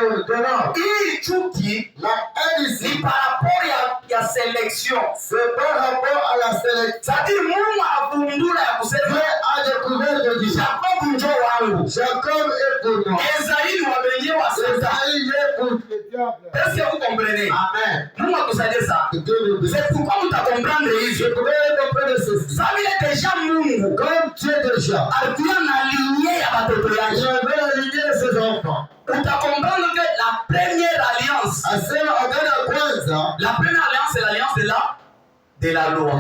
Hii chuki ni par rapport ya selection. C'est par rapport à la sélection. C'est-à-dire Mungu avumbula ya kusema a découvert de Dieu. Jacob njo wangu. Jacob est pour moi. Esaïe ni wabenye wa Satan. Esaïe est pour le diable. Est-ce que vous comprenez? Amen. Mungu akusaidie ça. C'est pourquoi vous t'as comprendre hivi. Ça veut dire déjà Mungu Comme tu es déjà, alikuwa na lignée ya batoto il yake. avait la lignée de ses enfants. Vous t'as comprendre que la première alliance, Asema agano ya kwanza, la première alliance c'est l'alliance de la loi.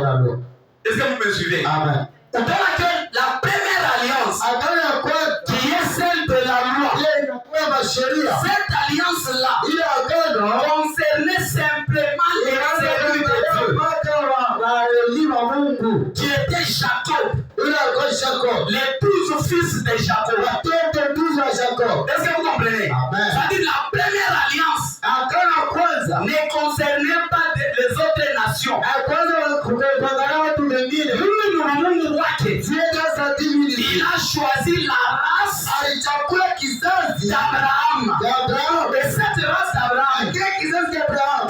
Est-ce que vous me suivez? Amen. Vous voyez que la première alliance Agano ya kwanza qui est celle de la loi, ile inakuwa masheria. cette alliance-là Ile agano concernait simplement les élus de Dieu qui étaient Jacob, les 12 fils de Jacob. Est-ce que vous comprenez? C'est-à-dire la première alliance ne concernait pas les autres nations. Il a choisi la race d'Abraham. Et cette race d'Abraham,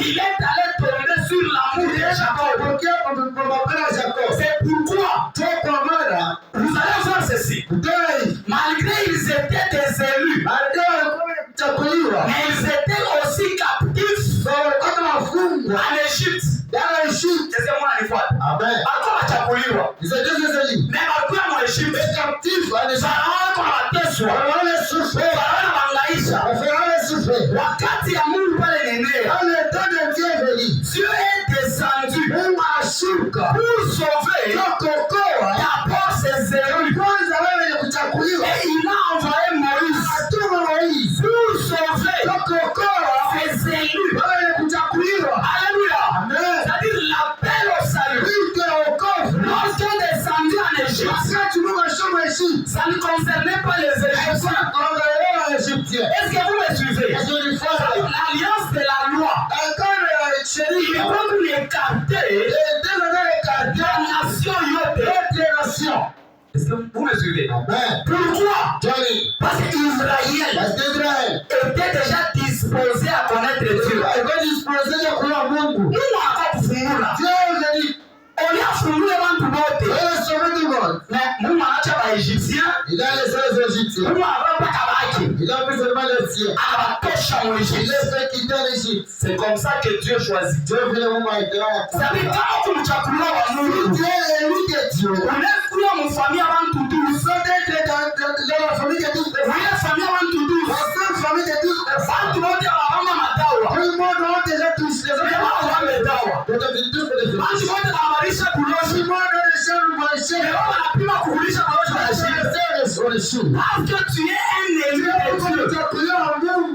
il est allé tomber sur l'amour de Jacob. C'est pourquoi vous allez voir ceci. Malgré ils étaient des élus, mais ils étaient aussi captifs en Égypte. Est-ce que moi je vois? Balikuwa wachaguliwa. Mais balikuwa mu Égypte. Faraona kwa mateso. Faraona wangaisha. Wakati ya Mungu pale nenea, Dieu est descendu pour sauver d'abord ses élus. Et il a envoyé Moïse pour sauver ses élus. Alléluia. C'est-à-dire l'appel au salut. Lorsqu'on est descendu en Égypte, ça ne concernait pas les Égyptiens. Est-ce que vous me suivez? L'alliance de la loi, il faut nous écarter la nation yote. Est-ce que vous me suivez? Pourquoi? Parce qu'Israël était déjà disposé à connaître Dieu. Nous n'avons kufungula. Uliyafungule bantu bote. Mais Mungu anaacha Waegyptien. Mungu anawapa kabaki. Anawatosha Egypte. C'est comme ça que Dieu choisit. Sabi kama kumchaguliwa wa Mungu. Unaweza mfamia bantu tu. Unaweza famia bantu tu. Bantu wote wanabamba madawa. Bantu wote wanabadilisha kuloshi. Wanapima kukulisha kuloshi. Parce que tu es un élu de Dieu.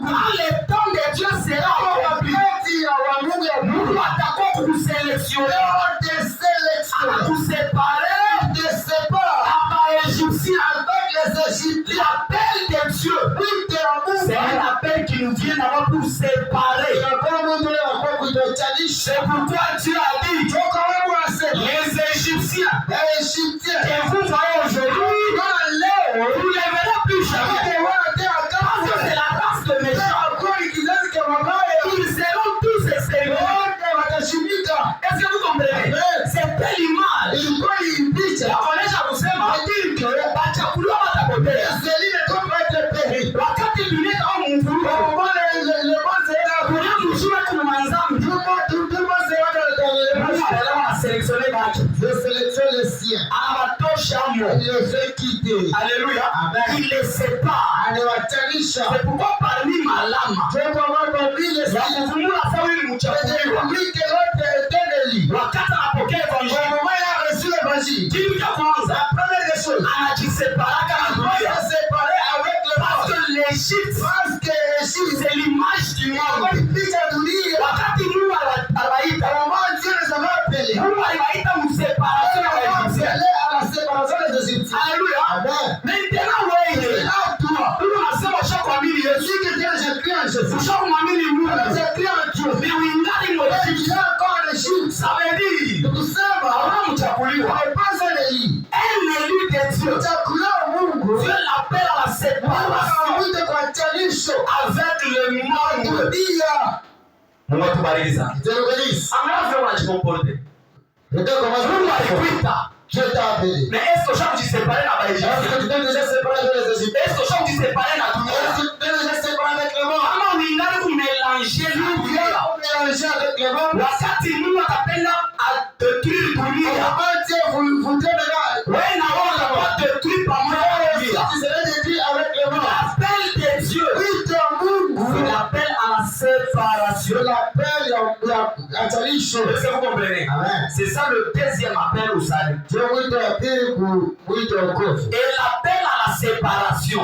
Quand le temps de Dieu sera accompli, Mungu atakuwa kukusélectionner, akuséparer Égyptiens avec les Égyptiens. L'appel de Dieu, c'est un appel qui nous vient d'abord pour séparer. C'est pourquoi Dieu a dit les Égyptiens que vous voyez aujourd'hui, vous ne les verrez plus jamais. Parce que c'est la race de méchants. Ils seront tous exterminés. Est-ce que vous comprenez? C'était l'image. Wakonesha kusema wachakuliwa watapotea. Wakati dunia au Mungu kuna mshuma kuna manzambi. Sélectionner baki. Je sélectionne les siens. Anawatosha mo. Il les fait quitter. Alléluia. Amen. Il les sépare. Anawatanisha. C'est pourquoi parmi malama. Ya kuvumula sawa ili mchakuliwa. Wakati anapokea evanjili. Kitu cha kwanza. Anajiseparaka na dunia. Parce que l'Égypte, c'est l'image du monde. Wakati Mungu aliwaita, Mungu aliwaita mseparation ya Égyptiens. Alléluia. Maintenant wewe, Mungu anasema ushakuamini Yesu. Ushakuamini Mungu. Mais uingali Égypte. Ça veut dire unamchaguliwa. Un élu de Dieu. Dieu l'appelle à la séparation avec le le monde. Mungu atubariki sana. Angalia vile unajikomporte. Mungu alikuita. Mais est-ce que Jean s'est séparé dans l'Égypte? Est-ce que Jean s'est séparé dans tout le monde? Comment on est pour mélanger le monde? Wakati Mungu atapenda à détruire dunia. Ouais, na on va pas détruire par moi. L'appel de Dieu. C'est l'appel à la séparation. Est-ce que vous comprenez? C'est ça le deuxième appel au salut. Et l'appel à la séparation.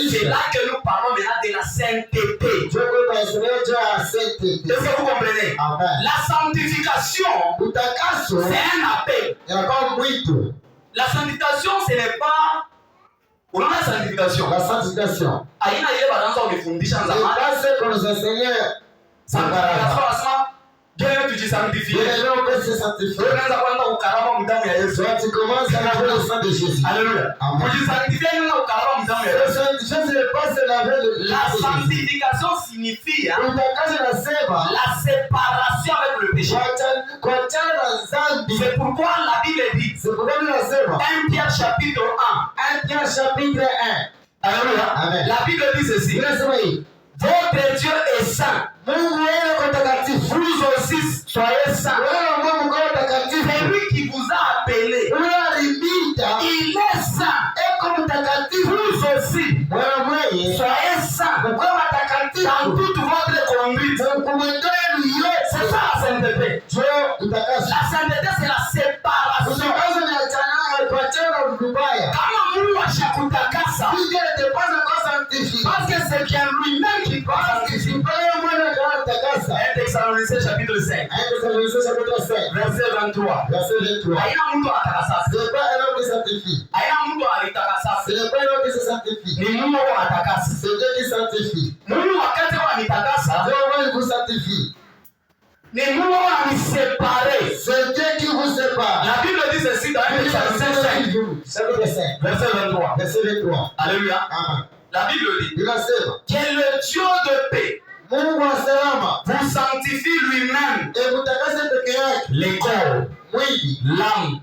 C'est là que nous parlons maintenant de la sainteté. Est-ce que vous comprenez? La sanctification, c'est un appel. La sanctification, ce n'est pas... On a la sanctification. La sanctification. Aina ile baranza unifundisha zamani. C'est qu'on nous enseignait. Sanctification. Dieu tujisanctifie. Unaanza kwanza ukarama mdamu ya Yesu. Tu commences à laver le sang de Jésus. Alléluia. Kujisanctifier ni ukarama mdamu ya Yesu. La sanctification signifie la séparation avec le péché. C'est pourquoi la Bible dit 1 Pierre chapitre 1. Alléluia. Amen. La Bible dit ceci. Votre Dieu est saint. Vous aussi soyez saints. C'est lui qui vous a appelé. Il est saint. Vous aussi soyez saints dans toute votre conduite. C'est ça la sainteté. La sainteté, c'est la séparation. Kama Mungu ashakutakasa, parce que c'est bien lui-même qui doit sanctifier. 1 Thessaloniciens chapitre 5. Verset 23. Haina mtu atakasa. Haina mtu alitakasa. Ni Mungu atakasa. Mungu wakati anitakasa, ni Mungu aniséparer. C'est Dieu qui vous sépare. La Bible dit ceci dans 1 Thessaloniciens 5. Verset 23. Alléluia. Amen. La Bible dit que le Dieu de paix vous sanctifie lui-même les corps, l'âme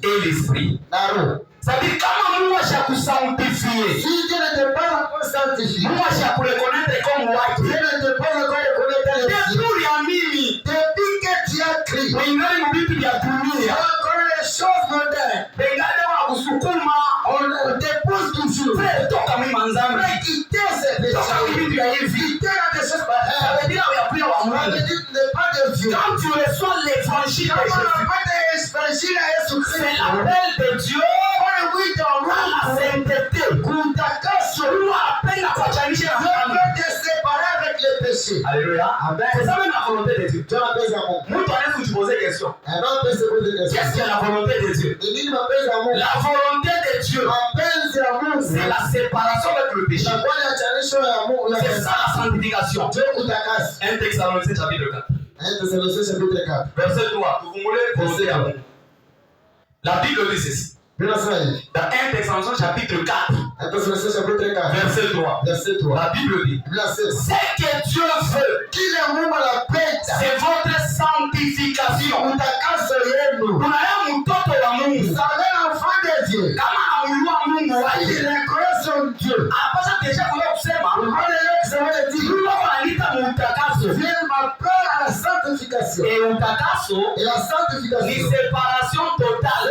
et l'esprit. C'est-à-dire kama Mungu ashakusanctifier, Mungu ashakureconnaître comme wake, ya mimi wengine mbibi vya dunia pengine wa kusukuma toka mwanzani toka mbibi vya hivi ndio ya pia wa Mungu. Quand tu reçois l'évangile de Jésus, c'est l'appel de Dieu à la sainteté. Nous appelle à kuachanisha Alléluia. C'est ça même la volonté de Dieu. Nous devons nous poser des questions. Qu'est-ce que la volonté de Dieu? La volonté de Dieu, c'est la séparation avec le péché. C'est ça la sanctification. 1 Thessaloniciens chapitre 4. Verset 3. Vous voulez poser à vous. La Bible dit ceci. Dans 1 Thessaloniciens chapitre 4. Verset 3. La Bible dit ce que Dieu veut, c'est votre sanctification. Unaya mtoto wa Mungu kama amjua Mungu wake apasha kesha kwa kusema Mungu analita mutakaso. Et utakaso ni séparation totale.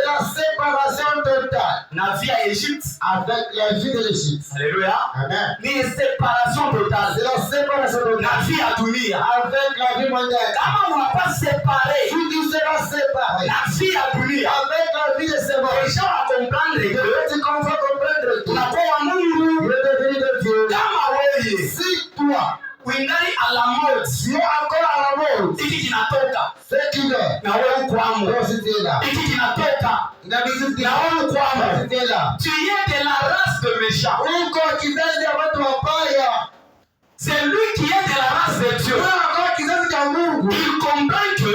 Na vie à Égypte avec la vie de l'Égypte. Alléluia. Amen. Ni séparation totale. C'est la séparation totale. Na vie à dunia avec la vie mondiale. Kama on va pas séparer, tu seras séparé. La vie à dunia avec la vie de ses morts. Les gens vont comprendre que tu vas comprendre que la kwa Mungu il est devenu de Dieu. Kama wewe si toi uingali à la mode, si encore à la mode, hiki kinatoka c'est qui est na wewe kwamo, hiki kinatoka na visiti na wewe kwamo, tu es de la race de méchants. Uko kizazi ya watu wabaya. C'est lui qui est de la race de Dieu. Il comprend que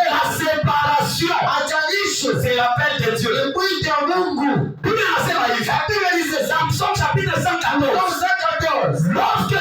la séparation, c'est l'appel de Dieu. Bible nasema hivi. Samson chapitre 114. Lorsque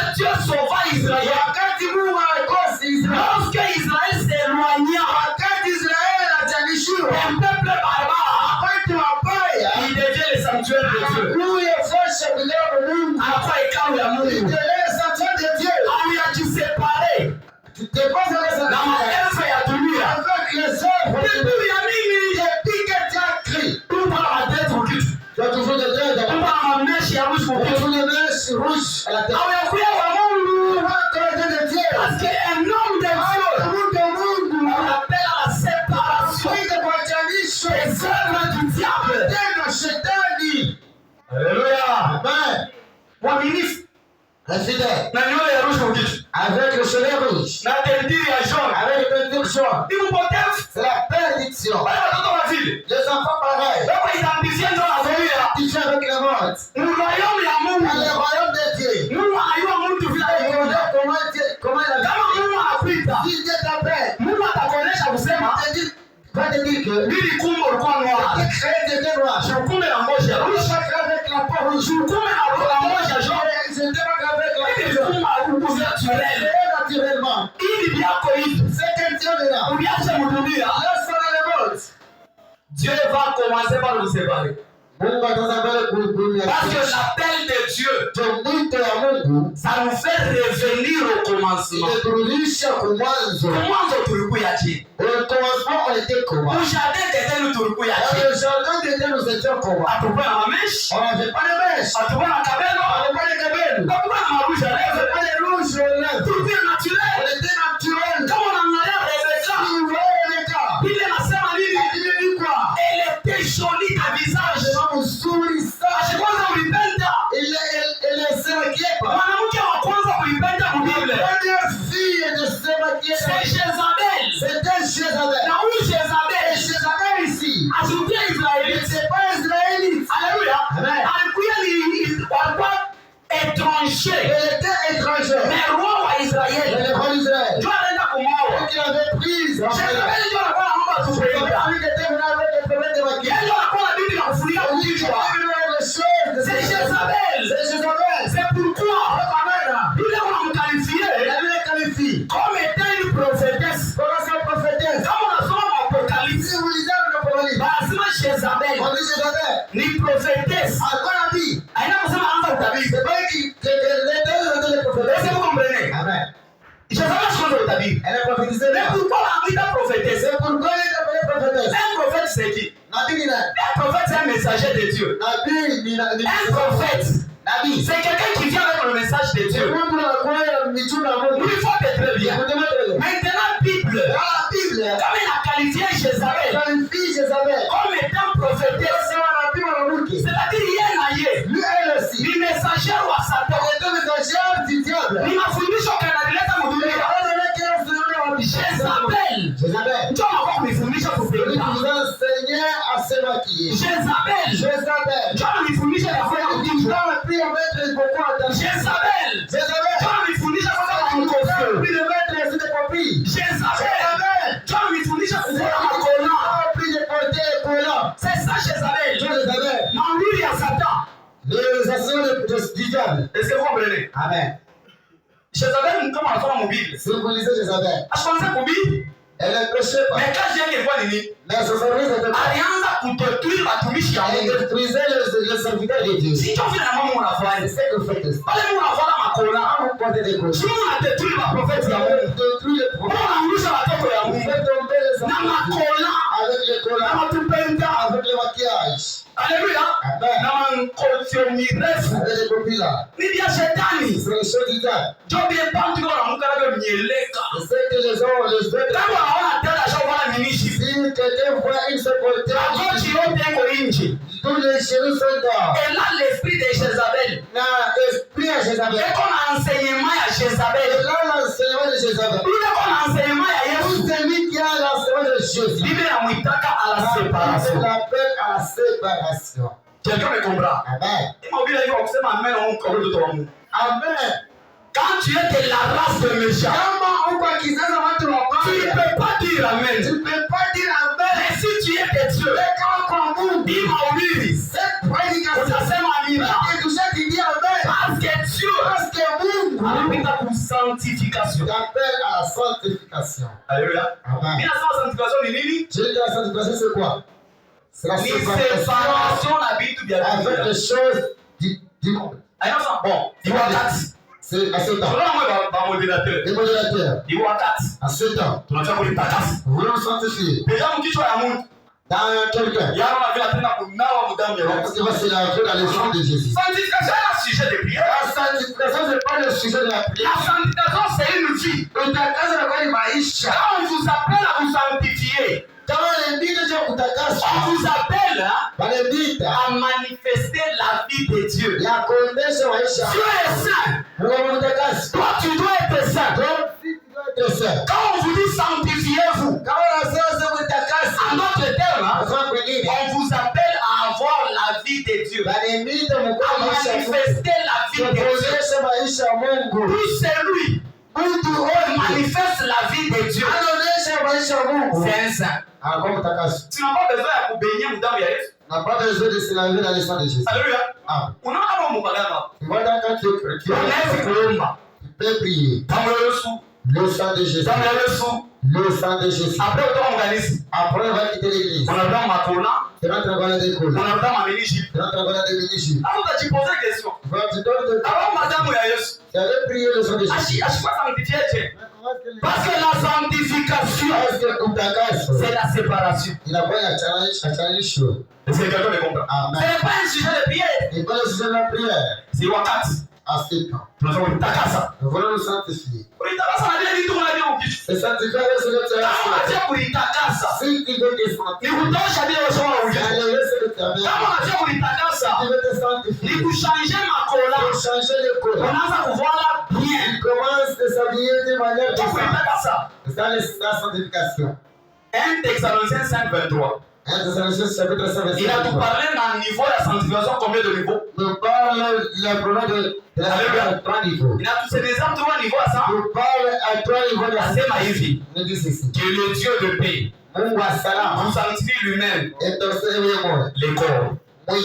rouge pour Pour les mèches rouges à la tête. Hauyakuya wa Mungu. De Dieu. Parce qu'un homme de Dieu, on appelle à la séparation des œuvres du diable. Alléluia. Amen. Mwaminifu Fidèle. na nywele ya rouge kwa kichwa. Avec le cheveu rouge. Na tendiri ya jaune. Avec le peinture jaune. Ni mpotevu. C'est la perdition. Wale watoto wa vile. Les enfants pareils. Wako itambizia ndio nazoea. Qui fait avec le monde. Royaume ya Mungu. Dans le royaume de Dieu. Mungu anajua mtu vile alivyo. Comment il a Kama Mungu anapita. Si Dieu t'appelle. Mungu atakuonesha kusema Va te dire que mimi kumbe ulikuwa noir. créé de noir. Je kumbe na ngozi ya rouge. Avec la peau rouge. Je kumbe na ngozi ya jaune. Je démarre avec la Mimi peau kumbe akuku naturel. naturellement. Ili byako hivi. C'est qu'un Dieu de là. Uliache mdunia. Laisse dans le monde. Dieu va commencer par nous séparer. Mungu atazabele kuhudumia. Parce que l'appel de Dieu, Mwito ya Mungu ça nous fait revenir au commencement. imeturudisha kwa mwanzo. Mwanzo tulikuwa chini. Au commencement on était comment? Au jardin d'Éden tulikuwa Dans chini. le jardin d'Éden nous étions comment? Hatukuwa na mameshe, On n'avait pas de mèche. hatukuwa na On kabelo, n'avait pas de cabelle. hatukuwa na marouge à On lèvres. n'avait pas de rouge aux lèvres. Tulikuwa On naturel. était naturel. Kama unaangalia Rebecca, Tu vois les gars. Biblia inasema nini? La Bible dit quoi? Elle était jolie de visage. Mzuri sana. Kwanza ulipenda. Elle se maquillait pas. Mwanamke wa kwanza kulipenda La Biblia. première fille ne se maquillait C'est pas. Jezabel. C'était Jézabel. Na huyu Et Jezabel Jézabel ici. asikuwa Elle Israeli. n'était pas israélite. Haleluya. Amen. Alikuwa ni walikuwa étranger. Elle était étrangère. Mais roi wa Elle Israeli. est roi d'Israël. Ndio anaenda kumwoa. Donc il avait prise. Jezabel ndio alikuwa anaomba tupenda. Celui qui était venu avec le problème de Yeye maquillage. ndio alikuwa na bibi na kufunika kichwa. C'est Jezabel. C'est Jézabel. C'est pourquoi Amen. Biblia unamqualifier Elle lui qualifie. comme étant une prophétesse. Comment ça prophétesse? Kama unasoma Apocalypse, Si vous lisez l'Apocalypse, lazima Jezabel on dit Jézabel. ni prophétesse. Alikuwa nabii. Haina kusema anza utabiri. C'est pas que les prophètes. Est-ce que vous comprenez? Amen. Jezabel sianza utabiri. Elle a prophétisé. Mais pourquoi wanamuita prophétesse? C'est pourquoi il est appelé prophétesse. Un prophète c'est qui? Nabii ni nani? Un prophète c'est un messager de Dieu. Nabii ni Un prophète, nabii. c'est quelqu'un qui vient avec le message de Dieu. Mungu anakuwa mitume ya Mungu. Il faut être très bien. Écoutez-moi très bien. Maintenant, Bible, Dans la Bible, comme il a qualifié Jezabel qualifie Jézabel. comme étant prophétesse, C'est un nabii mwanamke. c'est-à-dire yeye na yeye Lui, elle aussi. ni messager wa Satan. Elle était messagère du diable. Ni mafundisho kanalileta mdunia. Jezabel Jézabel. ndio anakuwa kunifundisha Celui qui kupenda. vous enseignait à se maquiller. Jezabel Jézabel. ndio ananifundisha yafanya Celui qui kitu. vous a appris à mettre beaucoup attention. Jezabel Jézabel. ndio ananifundisha kwanza kwa Celui qui vous a mkofio. appris de mettre sur des copies. Jezabel ndio ananifundisha Celui kuvaa qui vous makona. a appris de porter les collants. C'est ça Jezabel. Jézabel. Maulidi ya Satan. Les assassins du diable. Est-ce que vous comprenez? Amen. Jezabel ni kama anasoma mubili. Si vous lisez Jézabel, Ashaanza kubii. elle ne prêchait pas. Mais kazi yake ilikuwa ni nini? Mais son service était pas. Alianza kudetruire watumishi ya Elle Mungu. détruisait les serviteurs de Dieu. Sio vile na mama unafanya. C'est ce que fait le Pale Mungu anafuata makona. Vous portez des collants. Sio unadetruire maprofeti ya Mungu. Détruit les Mungu prophètes. anarudisha watoto ya Vous Mungu. faites tomber les Na enfants makona. avec les Na collants, matupenda. avec le maquillage, Haleluya. Amen. Na mankotio mirefu. avec les copies là. Ni vya shetani. C'est les choses du diable. Ndio vile bantu kwa namuka navyo mieleka. C'est que les hommes, les autres, Kama hawana tena shauana minishi. si quelqu'un voit une seule côté, Magoti yote yako nje. tous les chéris sont dehors. Et là l'esprit de Jezabel. Na esprit à Jézabel. Eko na enseignement ya Et Jezabel. là, l'enseignement de Jézabel. Ile ko na enseignement ya Tout Yesu. celui qui a l'enseignement de Jésus, Biblia inamuitaka à la il séparation. l'appelle à la séparation. Quelqu'un me comprend? Amen. Imahubiri hivyo kusema amen au kwa mtoto wa Mungu. Amen. Quand tu es de la race de méchants, Kama uko kizazi watu tu ne wabaya, peux pas dire amen. tu peux pas dire amen. Mais si tu es de Dieu, Kama kwa Mungu, imahubiri cette prédication, utasema amina. que tu sais qui dit amen, Parce que Dieu parce que Mungu anapita ku sanctification. t'appelle à la sanctification. Alléluia. Amen. Bila sema sanctification ni nini? Je dis la sanctification, c'est quoi? C'est la Ni séparation séparation na vitu vya avec dunia. les choses du monde. Aina sema bon, ni wakati. C'est à ce temps. Tunaona mwe ba moderateur. Les modérateurs, Ni wakati. à ce temps, Tunataka kulitakasa. nous voulons sanctifier. Deja mkichwa ya Mungu. dans quelqu'un. Yaro na vile tena kunawa mudamu ya Parce que c'est la vie dans le sang de Jésus. Sanctification est un sujet de prière. La sanctification, ce n'est pas le sujet de la prière. La sanctification, c'est une vie. Utakaso na kwani maisha. Quand on vous appelle à vous sanctifier, Kama ndio cha kutakaswa. on vous appelle Wanabita à manifester la vie de Dieu. ya kuonesha maisha. Dieu est saint. Mungu mtakatifu. Toi, tu dois être saint. Quand on vous dit sanctifiez-vous, Kama unasema kutakaswa. en d'autres termes, Kwa kwingine. on vous appelle à avoir la vie de Dieu. Wanabita mkuu À maisha. manifester la vie de Dieu. Kuonesha maisha ya Mungu. Tout c'est lui. Mtu Manifeste la vie de Dieu. anaonesha maisha ya Mungu. C'est un saint. Anakuwa mtakatifu. Tu n'as pas besoin de baigner mudamu ya Yesu. n'a pas besoin de se laver dans le sang de Jésus. Alléluia. Ah. Unaona kama mupagana. Voilà quand tu Unaweza kuomba. peux prier. Damu ya Yesu. Le sang de Jésus. Damu ya Yesu. Le sang de Jésus. Après kutoka mkanisa. Après, on va quitter l'église. Unarudi makona. Tu rentres dans la décolle. Unarudi mamilishi. Tu rentres dans la décolle. Hapo utajipoza question. Tu donnes de Avant madamu ya Yesu. tu avais prié le sang de Jésus. Ashikwa sanctifié. Parce que la sanctification, Parce que utakaso, c'est la séparation. il a pas la challenge. Est-ce que quelqu'un me comprend? Amen. Ce n'est pas un sujet de prière. Et pas le sujet de la prière. C'est wakati. À ce temps. Tunasema kutakasa. Nous voulons nous sanctifier. Kulitakasa na vile vitu unavyo ukicho. C'est sanctifier le Seigneur. Kama unataka kulitakasa, Si tu veux te ni sanctifier, kutosha bila usoma ukicho. allez le Seigneur. Kama unataka kulitakasa, Tu veux te ni sanctifier. kuchanger makola. Pour changer les couleurs. Unaanza kuvala bien. Il commence de s'habiller de manière Kwa différente. kulitakasa. C'est ça la sanctification. 1 Thessaloniciens 5:23. 1 Thessaloniciens chapitre 5 verset Il a 23. tout parlé dans le niveau de la sanctification, combien de niveaux? Nous parle la première de la sanctification à 3 niveaux. Il a tous ces exemples, 3 niveaux à ça. Nous parle à 3 niveaux de la Asema hivi, nous dit ceci. que le Dieu de paix Mungu wa salama vous sanctifie lui-même est observé moi. les corps, Oui,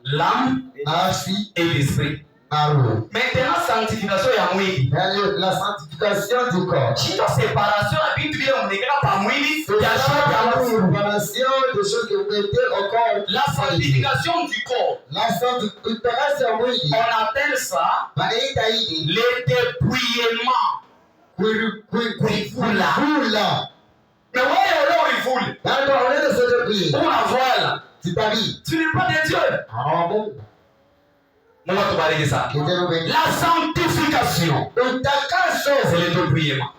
l'âme nafsi et l'esprit. na roho. Maintenant, sanctification ya mwili. La sanctification du corps. Chito séparation ya vitu vile mnekeka pa mwili C'est ya la shaka ya mwili. séparation des choses que vous mettez au corps. La sanctification du corps, La sanctification, oui. on appelle ça Wanaita hili le dépouillement. kuivula. Mais wewe leo ulivule. Na ndio unaenda sote kuivula. Unavala. Sitabii. Tu n'es pas de Dieu. Ah Mungu. Mungu atubariki sana. Kitendo gani? La sanctification, Utakaso c'est le dépouillement.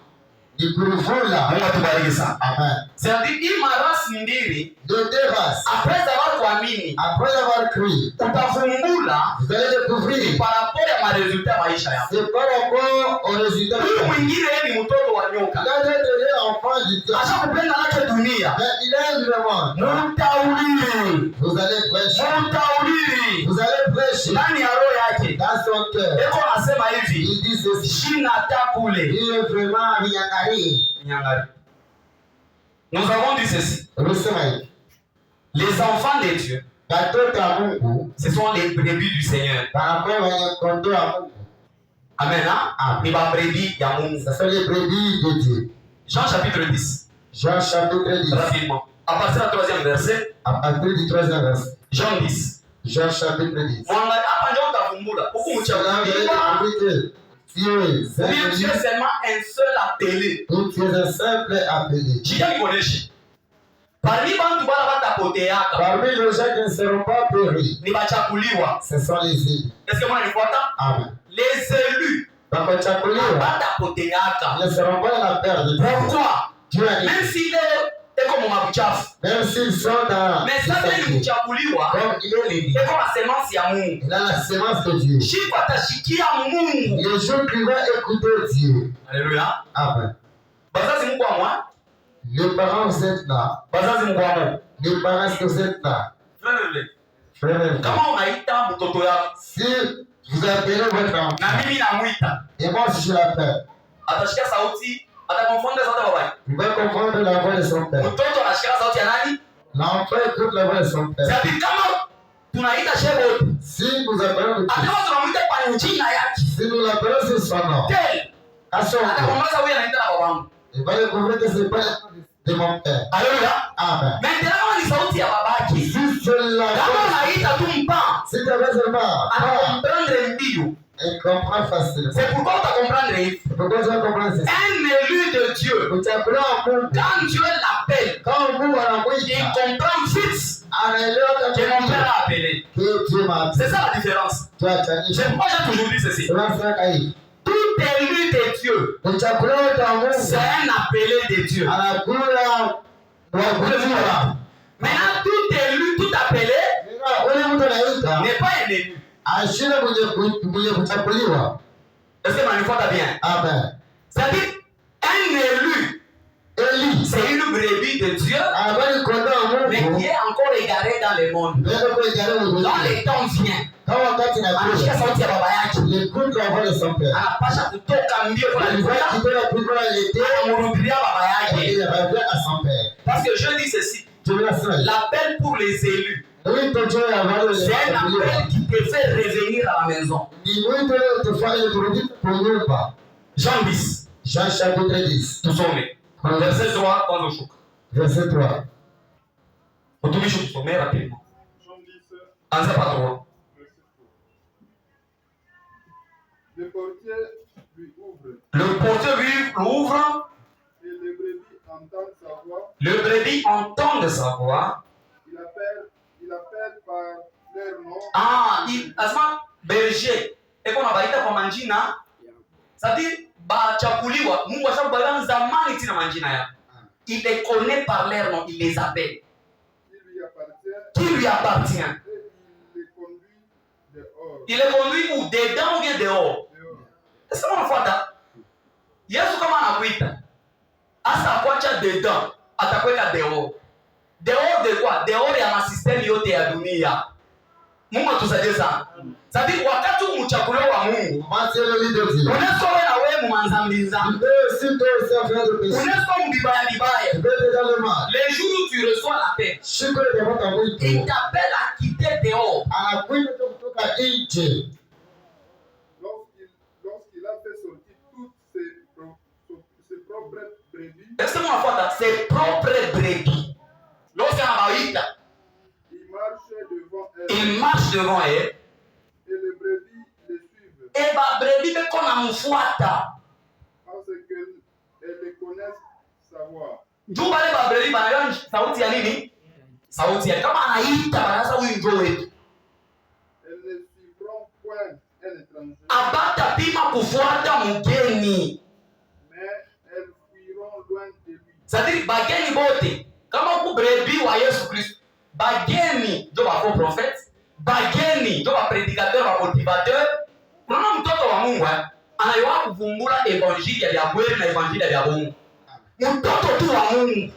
ni kuivula. Mungu atubariki sana. Amen. C'est-à-dire hii marasi mbili De deux races. après avoir kuamini Après avoir cru, utavumbula vous allez découvrir. par rapport ya maresultat ya maisha yako. C'est par rapport au résultat. Huyu mwingine yeye ni mtoto wa nyoka. Il a donné l'enfant du diable. Ashakupenda nacho dunia. Mais il aime le monde. Mtaulili. Vous allez prêcher. Mtaulili. Vous allez prêcher Ndani ya roho yake. dans son cœur. Eko nasema hivi. Il dit ceci. Shina takule. Il est vraiment viandari. Nyangari. Nous avons dit ceci. Recevez. Les enfants de Dieu, Watoto wa Mungu ce sont les brebis du Seigneur. wanakuwa wenye kondoo wa Mungu. Amen. Hein? Ni ba brebis ya Mungu. Ce sont les brebis de Dieu. Jean chapitre 10. Jean chapitre 10. Rapidement. À partir du 3e verset. À partir du 3e verset. Jean 10. Jean chapitre 10. Mwangalia hapa ndio utavumbula. Huku Là, vous allez mchaguliwa. découvrir que Dieu est Huyu Dieu un seulement un seul appelé. tu es un simple appelé. Shida nikuoneshe. Parmi bantu bala batapoteaka Parmi les gens qui ne seront pas péris, ni bachakuliwa. ce sont les élus. Est-ce que mwana nifuata? Amen. Les élus Wakochakuliwa batapoteaka. ne seront pas la perte de Dieu. Pourquoi? Dieu a dit, Même s'il est comme mabuchafu. même s'ils sont dans Mais sasa ni kuchakuliwa comme il est l'élu, eko na semence ya Mungu. il a la sémence de Dieu. Shiku atashikia Mungu. Les gens qui vont écouter Dieu. Alléluia. Amen. Bazazi Mungu wa mwa. Les parents, vous êtes là. Bazazi Mungu wa mwa. Les parents, est-ce que vous êtes là? Frères et sœurs. Kama unaita mtoto yako Si vous appelez votre na enfant, mimi namuita, et moi aussi je l'appelle, atashikia sauti, atakonfonda sauti ya baba. il va comprendre la voix de son père. Mtoto anashikia sauti ya nani? L'enfant écoute la voix de son père. Sabi kama tunaita shehe, Si nous appelons le hata Christ, kama tunamuita kwa jina yake. si nous l'appelons sur son nom, Tel, à son nom, atakwambia wewe anaita na babangu. il va découvrir que ce n'est pas de mon père. Alléluia. Amen. Maintenant kama ni sauti ya babake. Si c'est la Kama voix, unaita tu mpa, si tu avais seulement, atakomprendre mbio. il comprend facilement. C'est pourquoi utakomprendre hivi. Pourquoi tu vas comprendre ceci? Un élu de Dieu, quand Dieu l'appelle, il comprend vite que mon père a appelé. C'est ça la différence. Moi j'ai toujours dit ceci. Tout élu de Dieu, c'est un appelé de Dieu. Maintenant, tout élu, tout appelé n'est pas un élu. Est-ce que manifeste bien? Amen. C'est-à-dire, un élu, c'est une brebis de Dieu, mais qui est encore égarée dans le monde. Dans les temps vient. Anashika sauti ya baba yake. Anapasha kutoka mbio kwa anamrudilia baba yake. Parce que je dis ceci. L'appel pour les élus, c'est un appel qui te fait revenir à la maison. Jean 10. Jean chapitre 10. Tusome. Verset 3 kwanza ushuka. Verset 3. Utumishi tusomee rapidement. Jean 10. Anza par 3. Le portier lui ouvre. Le portier lui ouvre. Et les brebis entendent sa voix. Le brebis entend sa voix. Il appelle par leur nom. Il asema berger. Eko na baita kwa manjina. C'est-à-dire bachakuliwa. Mungu ashakubalana zamani tina manjina ya. Il les connaît par leur nom, il les appelle. Qui lui appartient. Et il les conduit dehors. Il les conduit où? Dedans ou bien dehors? Est-ce que unafuata? Yesu kama anakuita, asa akuacha dedans, atakweka dehors. Dehors de quoi? Dehors ya masysteme yote ya dunia. Mungu atusaidie sana. C'est-à-dire wakati umchaguliwa wa Mungu, unaweza wewe na wewe mwanzambi. Unaweza mbibaya. Les jours où tu reçois la paix, il t'appelle à quitter dehors. Lorsqu'il a fait sortir toutes ses propres brebis, est-ce que mon enfant, ses propres brebis, lorsqu'il marche devant elle, et les brebis les suivent. Et ma brebis me konamfuata. Parce qu'elles les connaissent sa voix. Juu bale ba brebis banayo sauti ya nini? Sauti ya kama anaita banaanza huyu njoo wetu. Elles ne suivront point un étranger. Abata pima kufuata mgeni. Mais elles fuiront loin de lui. C'est-à-dire bageni bote kama ku brebis wa Yesu Kristo. Bageni ndio wa prophète. Bageni ndio wa prédicateur wa motivateur. Unaona mtoto wa Mungu anayoa kuvumbura evanjili ya kweli na evanjili ya bongo. Mtoto tu wa Mungu.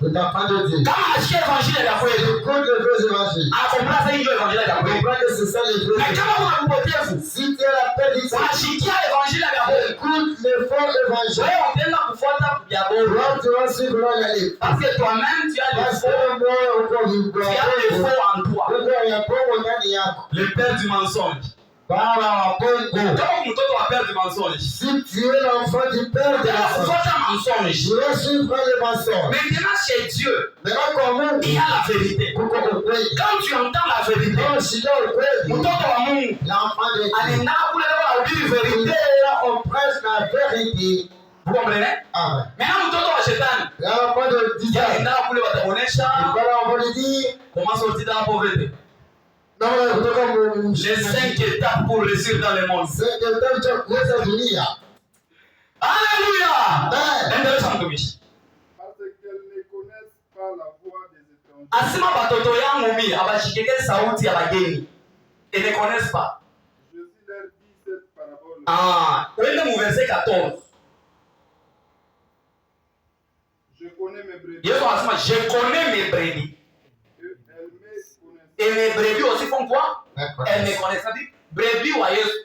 Kama asikia evanjili ya kweli, akomplaza hiyo evanjili ya kweli. Na kama kuna upotevu, unashikia evanjili ya kweli. Wewe unaenda kufuata ya bongo. Parce que toi-même tu as le faux en toi. Le père du mensonge. Kama mtoto wa père du mensonge. Si tu es l'enfant du père de mensonge. Maintenant chez Dieu, il y a la vérité. Quand tu entends la vérité, mtoto wa Mungu anaenda kule kwa vérité, on prêche la vérité. Vous comprenez? Maintenant mtoto wa shetani anaenda kule wataonesha comment sortir dans la pauvreté. Les 5 étapes pour réussir dans le monde. Alléluia. Endelea mtumishi. Parce qu'elles ne connaissent pas la voix des étrangers. Asema batoto yangu mimi abashikike sauti ya bageni. Ils ne connaissent pas. Jésus leur dit cette parabole. Wende mu verset 14. Je connais mes brebis. Yesu anasema je connais mes brebis. Et mes brebis aussi font quoi? Elles me connaissent. C'est-à-dire, brebis wa Yesu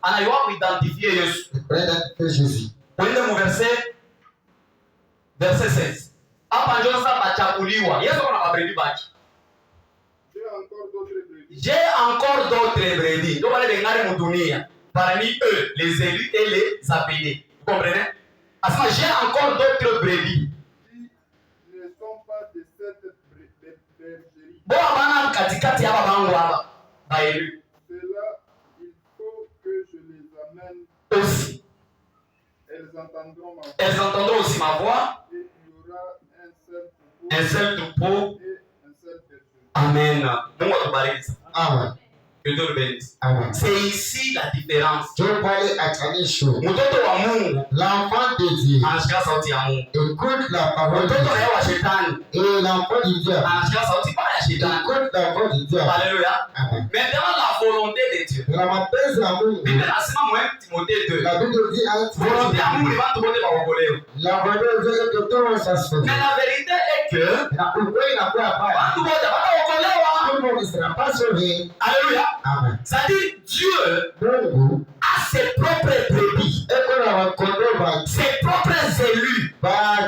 anayua identifier Yesu. Wende mu verset 16. Hapa ndio sasa bachakuliwa. Yesu ana mabrebi baki. J'ai encore d'autres brebis. Ndio wale bengari mu dunia. Parmi eux, les élus et les appelés. Vous comprenez? Asma, j'ai encore d'autres brebis. Qui ne sont pas de cette bergerie. Bon, bana katikati ya bangu hapa. Ba élu. C'est là il faut que je les amène. Aussi. Elles Elles entendront aussi ma voix. Et il y aura Un seul troupeau. et un seul berger. Amen. Mungu akubariki. Amen. Que Dieu le bénisse. Amen. C'est ici la différence. Ndio pale atanisho. Mtoto wa Mungu L'enfant de Dieu anasikia sauti ya Mungu. écoute la parole de Mtoto Dieu. naye wa shetani Et l'enfant du diable anasikia sauti mbaya ya shetani. écoute la voix du diable. Alléluia. Amen. Maintenant la volonté de Dieu. Na mapenzi ya Mungu. Biblia inasema mwa Timothée 2. La Bible dit à Volonté ya Mungu ni watu wote waokolewe. la volonté de Dieu est que tout le monde soit sauvé. Mais la vérité est que Na ukweli inakuwa hapa. watu wote wataokolewa. Tout le monde ne sera pas sauvé. Alléluia. Amen. C'est-à-dire Dieu Mungu a ses propres brebis, eko na wakondoo ba ses propres élus.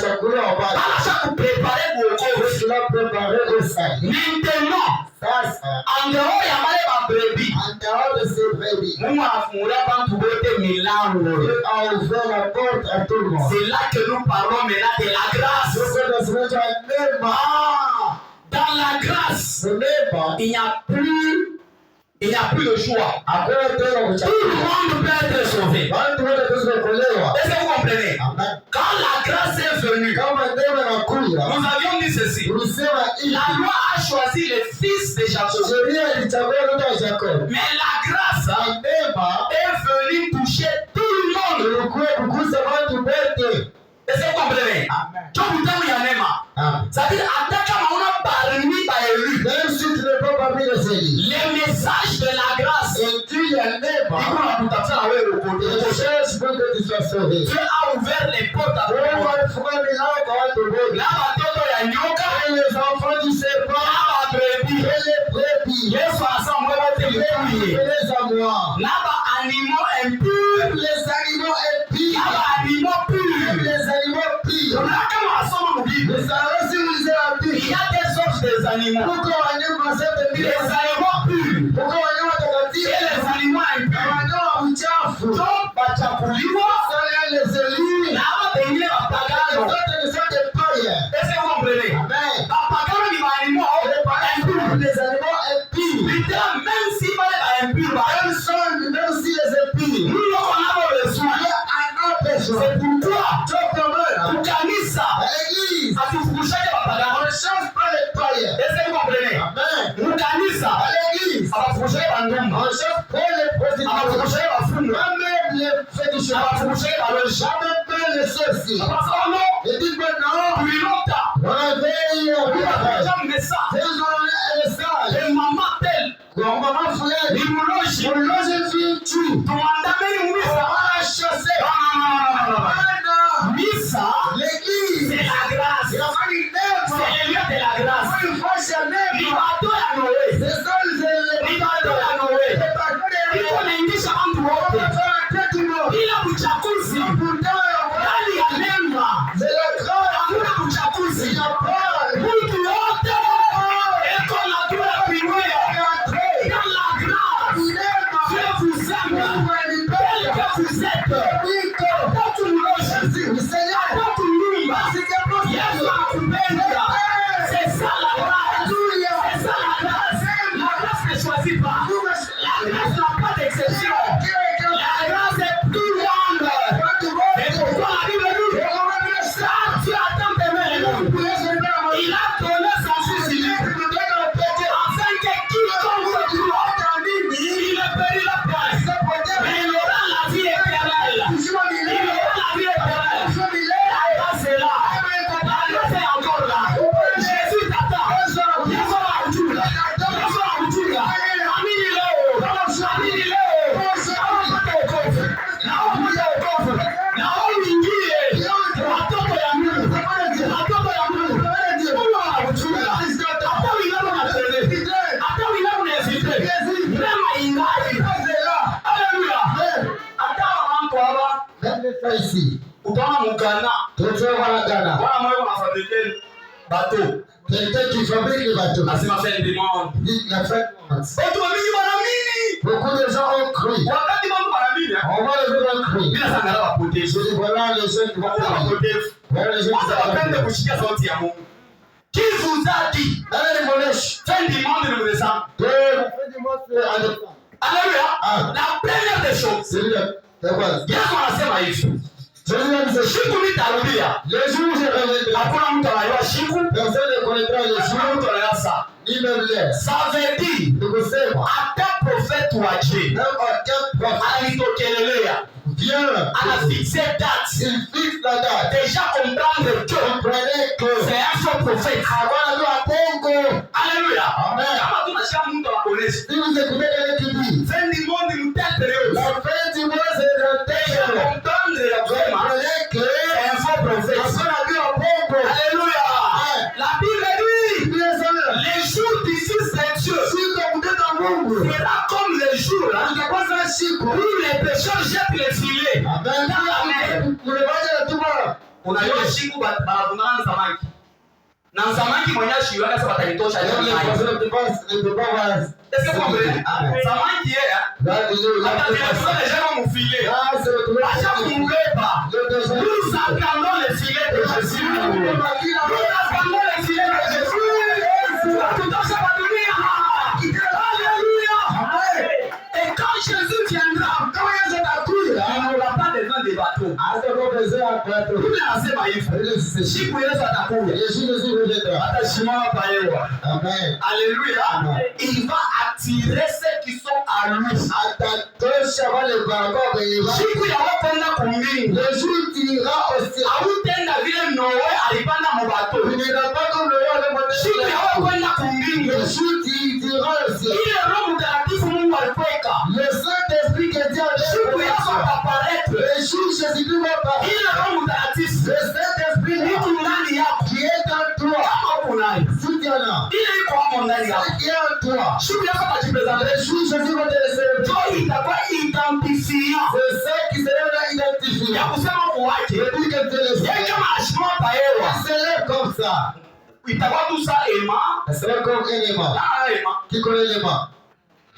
chakulia wabaya. Anataka kuprepare uokovu. Cela préparé au salut. Maintenant, Sasa en dehors ya wale ba brebis, en dehors de ces brebis, Mungu anafungulia watu wote milango. Dieu a ouvert la porte à tout le monde. C'est là que nous parlons maintenant de la grâce. Soko nasemaje neema. Ah, dans la grâce, Neema il n'y a plus le choix. hakuna tena Tout le kuchagua. monde peut être sauvé. Watu wote tusizokolewa. Est-ce que vous comprenez? Amen. Quand la grâce est venue, Kama neema inakuja, nous avions dit ceci. tulisema hivi. La loi a choisi les fils de Jacob. Sheria ilichagua watoto wa Jacob. Mais la grâce Na neema est venue toucher tout le monde. ilikuwa kugusa watu wote. Est-ce que vous comprenez? Amen. Cho mtamu ya neema. Amen. C'est-à-dire, hata kama una parmi ba élu, Même si tu n'es pas parmi les élus, le message de la grâce, injili ya neema iko na kutafuta na wewe uokoke. itakushesha pour que tu sois sauvé. Dieu a ouvert les portes à tout le Mungu monde. alifunga milango kwa watu wote. Na watoto ya nyoka, Et les enfants du serpent, na ba brebis. et les brebis, Yesu anasema mwe wote mtulie. les à moi. Na ba animaux impurs, Les animaux impies, na ba animaux purs. les animaux pires. Unaona kama wasoma Biblia. Les animaux civilisés à Il y pire. a des sortes des animaux. Pourquoi wanyama wasete Les mile? animaux purs Pourquoi wanyama et watakatifu? les animaux Na impurs. wanyama uchafu. Donc bachakuliwa Sasa les élus, na hapa pengine les wapagano. autres ne sont des païens. Est-ce que vous comprenez? Amen. Wapagano ni maanimaux impurs. Les animaux impies. Putain, même si wale ba impurs ba Même si les impies, nous on a besoin. il y a un autre besoin. C'est pourquoi Tout comme eux, kukanisa l'église, atufukushake on wapagano. ne change pas les païens. Est-ce que vous comprenez? Amen. Mukanisa À l'église, abafukushake on bandumba. change pas les prostituées. Abafukushake bafungwa. Même les féticheurs. Abafukushake baloji. Jamais pas les sorciers. Abasaba no Et dis maintenant, tulilota. on a veillé au village. Jamais ça. Ils ont le message. Et maman telle. Quand maman frère, Ni muloji. on loge vie tout. Tumandameni On misa. va chasser. Non. Maintenant, Misa, l'église, c'est la grâce. il a fallu C'est neuf. le lieu de la grâce. Il faut jamais. Ni bato ya Noé. C'est ça les Ni bato ya Noé. Iko naingisha watu wote. Bila uchaguzi. Ndani ya neema. Hakuna uchaguzi. Mtu yote. Eko na dua ya kuingia. Dans la grâce. Dieu vous aime. Tel que vous êtes. Tatu mloshi. Tatu nyumba. Yesu anakupenda. C'est ça la grâce. C'est ça la grâce. La grâce ne choisit pas. La grâce n'a pas d'exception. La grâce est plus grande. Et pourquoi la Bible dit, quand tu attends tes mains, il a donné son fils unique, afin que quiconque croit, il ne périra pas, mais il aura la vie éternelle. Il aura la vie éternelle. La grâce est là. La grâce est encore là. Jésus t'attend. Yesu anakuchunga. Yesu anakuchunga. Amini leo. Amini leo. Naomba wokovu. Naomba wokovu. Naomba uingie. Watoto ya Mungu. Watoto ya Mungu. Mungu anakuchunga. Hata wengine wanatende. Hata wengine wanazite. Neema ingali. Haleluya. Hata watu hawa utaona mugana. Wana moyo wa familia bato. Quelqu'un qui fabrique les bateaux. Nasema fin du monde. Dit la fin du monde. Watu wengi wanaamini. Beaucoup de gens ont cru. Wakati watu wanaamini, On va les gens ont cru. bila sana la Je wapotevu. dis voilà les gens qui vont Watu parler. wapotevu. Voilà les gens qui Kwanza vont wapende parler. kushikia sauti ya Mungu. Qui vous a dit Allez, mon lèche. fin du monde ne me descend? La fin du monde, c'est à l'époque. Alléluia. Ah. La première des choses. C'est lui, c'est quoi? Yesu anasema hivi. Shiku nitarudia. Le jour où je reviendrai, Hakuna mtu anajua shiku. personne ne connaîtra le Hakuna jour, mtu anajua saa. ni même l'heure. Ça veut dire Ni kusema, hata prophète wa Dieu même aucun prophète alitokelelea, vient, anafixe date. il fixe la date. Déjà comprendre que Comprenez que c'est un faux prophète. avant la loi Bongo, Alléluia. Amen. Kama tunashika mtu anakonesha. si vous écoutez quelqu'un qui dit, Fin du monde une telle période. la fin du monde c'est le Déjà terme. comprendre vraiment Comprenez que c'est un faux prophète. après la loi Bongo, Alléluia. La Bible dit bien sûr, les jours d'ici c'est Dieu si vous êtes en Bongo, sera comme les jours là. il n'y a pas un chico. Où les pécheurs jettent les filets. Amen. Vous le voyez tout le monde. Unajua shiku banavunana na samaki. Na samaki mwenye shiwaka sasa batanitosha leo Les mai. personnes ne peuvent pas voir. Est-ce que vous comprenez? Amen. Samaki yeye Là, il est là. atatira déjà comme filet. Là, c'est le tour. Acha kumbeba. Le deuxième. Nous attendons le filet de Jésus. Nous attendons le filet de Jésus. Tutosha kwa dunia. Alléluia. Et quand Jésus viendra, quand Yesu atakuja, il n'aura pas besoin de bateau. Hata kwa besoin ya watu. Biblia inasema hivi. Ile sisi. Siku Yesu atakuja. Yesu reviendra. Atasimama paewa. Amen. Alléluia. Amen. Il va attirer ceux qui sont à lui. Atatosha wale barabara wenye watu. Siku ya kwenda kumbingu. Le jour tu iras au ciel. Hautenda vile Noe alipanda mubato. Tu n'iras pas comme le roi de mon Siku ya kwenda Le kumbingu. jour tu iras au ciel. Ile Roho Mtakatifu Mungu alikuweka. Le Saint-Esprit que Dieu a Siku ya donné. ataparete. Le jour Jésus-Christ va parler. Ile Roho Mtakatifu Le Saint-Esprit iko ndani yako. qui est en toi. Kama uko naye. Si tu en as. Ile iko hapo ndani yako. Qui est en toi. Siku ya atajipresente. Le jour Jésus va te laisser. Ndio itakuwa identifiant. C'est ça qui sera Ya identifié. kusema kuwaje. Depuis que tu le Yeye sais. kama ashima paewa. C'est comme ça. Itakuwa tu sa ema. C'est comme un aimant. Na ema. Qui connaît l'aimant?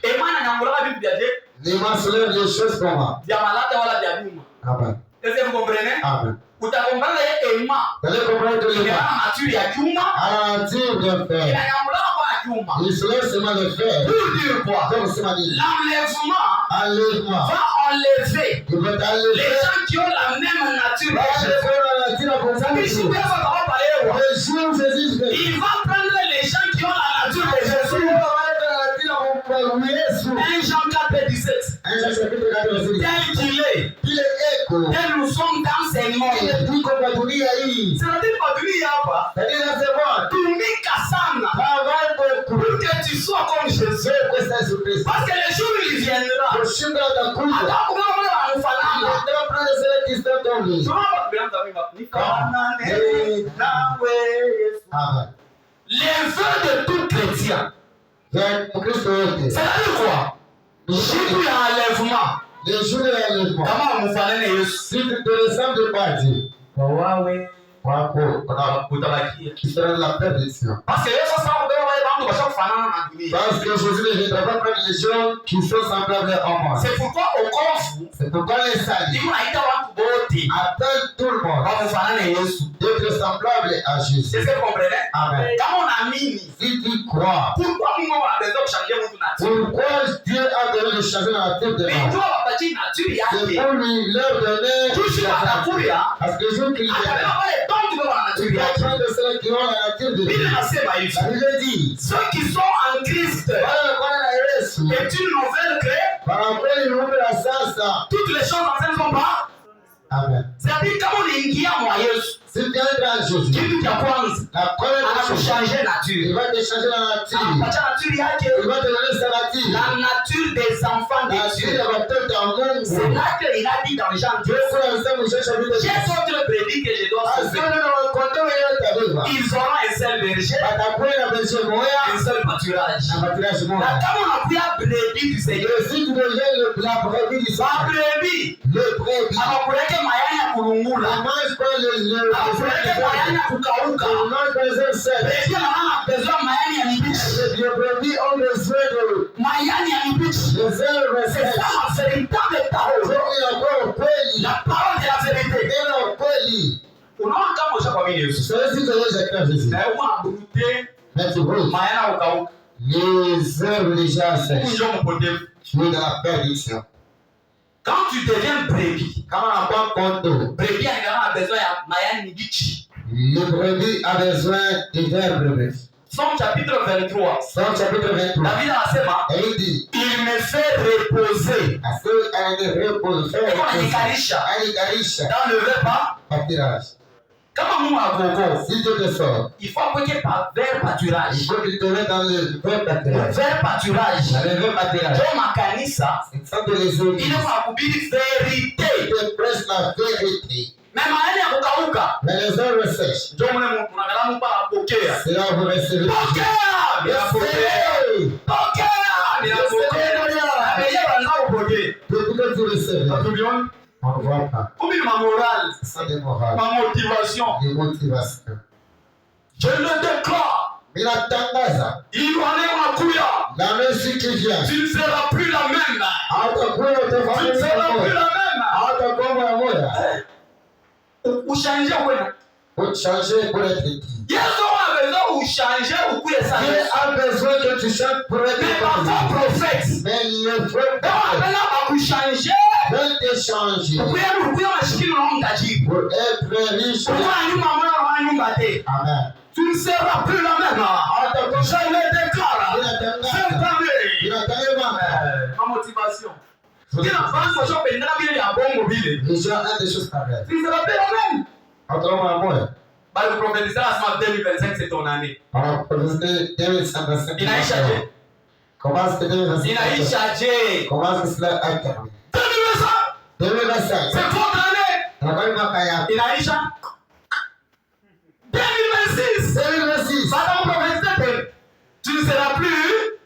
Ema na nyangula vitu vya je. L'aimant soulève les choses comment? Vya malata wala vya nyuma. Amen. Est-ce que vous comprenez? Amen. Utakombana ye ema. Vous allez comprendre que Ina l'aimant nature ya chuma. a la nature de fer. Inanyambula kwa chuma. Il soulève seulement le fer. Pour dire quoi? Comme c'est ma dit. L'enlèvement Enlève-moi. va enlever Il va les t'enlever. gens qui ont la même nature. Va enlever la nature comme ça. Ça veut dire que ça va parler. Le jour où Jésus fait. Il va prendre les gens qui ont la nature de Jésus. 1 Jean 4, 17. Tel qu'il est, tel nous sommes dans ces mondes. C'est-à-dire pas venir hapa. Tumika sana. Pour que tu sois comme Jésus. Parce que le jour où il viendra, hata kama wale wanafanana. Soma hapa tumeanza mimi. Nifanane nawe Yesu. Les vœux de tout chrétien. C'est-à-dire quoi? Siku ya enlèvement. Les jours de l'enlèvement. Kama mfanane Yesu. Si tu te ressembles pas à Dieu, Wawe. utabakia. Tu seras la perdition. Parce que Yesu sasa ndio wale bantu bashakufanana na dunia. Parce que Jésus ne viendra pas prendre les gens qui sont semblables à moi. C'est pourquoi okofu C'est pourquoi les salis ndiko naita watu wote appellent tout le monde wakufanane Yesu. d'être semblables à Jésus. Est-ce que vous comprenez? Amen. Kama unaamini, Si tu crois, pourquoi Mungu anaweza kuchanger mtu nature? pourquoi Dieu a donné de changer la nature de l'homme? Ndio wapatie nature C'est yake. pour lui leur donner Tushi la nature. watakuya, Parce que Jésus qui atabeba wale bantu ndio wana nature il yake. apprend de ceux qui ont la nature de Biblia Dieu. inasema hivi. La Bible dit, Ceux qui sont en Christ Yesu est une nouvelle créée. wanakweli ng'ombe la sasa. Toutes les choses anciennes sont pas. Amen. C'est-à-dire kama uliingia mwa Yesu, Si tu entres en Jésus, kitu cha kwanza la première chose, anakuchanger il nature. va te changer la nature. Anakupatia nature yake, Il va te donner sa nature. la nature des enfants La de nature Dieu. de watoto wa C'est Mungu. là qu'il a dit dans Jean 2. Yesu anasema mwisho chapitre J'ai d'autres prédits que je dois Asema sauver. na wakondoa yote abiva. Ils auront un seul berger, Atakuwa na berger moya un seul pâturage. na matirashi Na moya. kama unakuya brebis du Seigneur, Et si tu deviens la brebis du ba Seigneur, brebis le brebis, abakuleke mayani ya on kulungula, mange pas abakuleke mayani ya kukauka. on mange pas les insectes. Brebis anaona besoin mayani ya mibichi, Les brebis ont besoin de mayani ya mibichi. les herbes. C'est ça la véritable parole, Kwa kweli, la parole de la vérité. neno kweli. Unaona kama ushakwamini Yesu, Siwezi kueleza kila vitu. na wewe unabrute Mais tu vois, mayani ya kukauka, les herbes déjà sèches. unjo mpotevu. Tu es dans la perdition. Quand tu deviens brebis, kama unakuwa kondoo, brebis a besoin ya mayani mbichi. le brebis a besoin de verre brebis. Somme chapitre 23. Somme chapitre 23. David anasema, Et il dit, il me fait reposer. Anikalisha. Dans le verbe pâturage. Kama Mungu agogo, Si Dieu te sort, il faut appliquer par verbe pâturage. il faut qu'il te mette dans le verbe pâturage. Verbe pâturage. Dans le verbe pâturage. Ndio makanisa C'est ça que les autres ile kuhubiri verite. te prêchent la vérité. Mais maneno ya kukauka. Mais les œuvres sèches, Ndio mwana mwanadamu pa apokea. c'est là où vous recevez. Pokea! Bila pokea. Pokea! Bila pokea. Ameje wanao pokea. Depuis que tu recevais, Tuliona on ne voit pas. kumbe ma morale, Ce sont des morales, ma motivation. des motivations. Je le déclare. Mais la tangaza, Il doit aller makuya. la musique qui vient, Tu ne seras plus la même. hatakuwa Tu ne tofauti seras plus moja, la même. hatakuwa moja. Ushanje kwenda. Faut changer pour être qui? Yesu a besoin ushanje ukuye Dieu sana. a besoin que tu chantes pour être Mais parfois comme lui. prophète. Mais le vrai Ndio anapenda bakushanje. veut te changer Ukuye mashikini na mtaji. pour être riche. Kwa nyuma mwana wa nyumba te. Amen. Tu ne seras plus la même. Je le déclare. Cette année. Ma motivation. Kila bango sio pendana vile ya bongo vile. Les gens ont des choses pareilles. Tu ne seras plus la même. Autrement, moi, Bali prophétiser la semaine 2025 c'est ton année. on a proposé 2055. Inaisha je? Comment est-ce que 2025? Inaisha je? Comment est-ce que cela a terminé? 2025 2025. c'est votre année. On va voir Kaya. Inaisha 2026. 2026. Madame prophétiser tu ne seras plus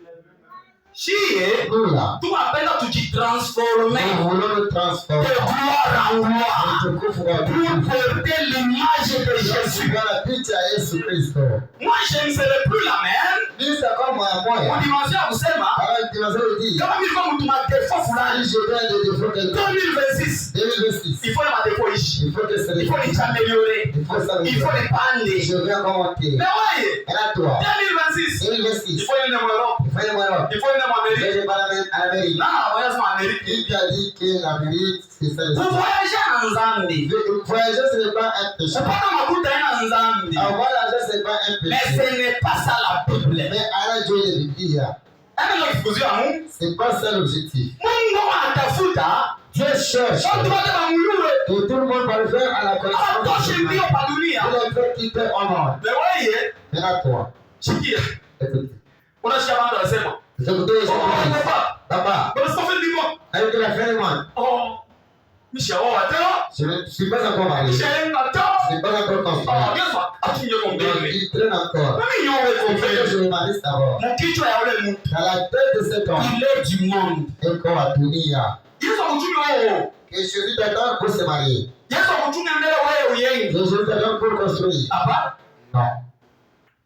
chier. Nous là, Tu m'appelles tujitransformer nous voulons nous de transformer. gloire en gloire Nous te couvrons pour porter l'image de Jésus. dans la picha ya Yesu Kristo. Moi je ne serai plus la même. Mimi sitakuwa moya. Motivation ya kusema Alors, tu vas dire, kama mimi kama mtu madefo fulani si je viens de défaut quelque 2026 2026, il faut les madefo ishi. il faut que ça Il faut les améliorer. il faut ça. Il faut les pande. Je viens commenter. Mais ouais, Et là, toi, 2026 il 2026, faut aller en Europe. il faut y avoir. Il faut aller en Amérique. Je vais parler à l'Amérique. Non, voyage en Amérique. Il t'a dit que l'Amérique, c'est ça le Vous voyagez en Zambie. Voyager, ce n'est pas un péché. C'est pas dans ma bouteille en Zambie. Avoir l'argent, ce n'est pas un Mais péché. ce n'est pas ça la Bible. Mais à la Dieu de Bible, Est-ce que l'exposition à nous? c'est pas ça l'objectif. Mungu anatafuta Dieu cherche watu wote wamjue. que tout le monde parvienne à la Atoshe mbio connaissance. kwa dunia. Il est fait qui te honore. Mais wewe, Mais à toi, sikia. écoute. Unasikia bado anasema. Écoutez, je Oh, dis, papa. papa, Bado sio feli moi. avec la fin du monde, Oh. Mishaoa tena. je ne suis pas encore marié. Mishaenda tena. Je n'ai pas encore Ah, construit. Yesu akinye Donc, kombele. il traîne encore. Mimi nyowe Il faut que kombele. je me marie d'abord. Mkichwa ya ule mtu. Dans la tête de cet homme, Il est du monde. et qu'on va dunia. Yesu akutume wewe. Que Jésus t'attend pour se marier. Yesu akutume mbele wewe uyenge. Que Jésus t'attend pour construire. Hapa. Non.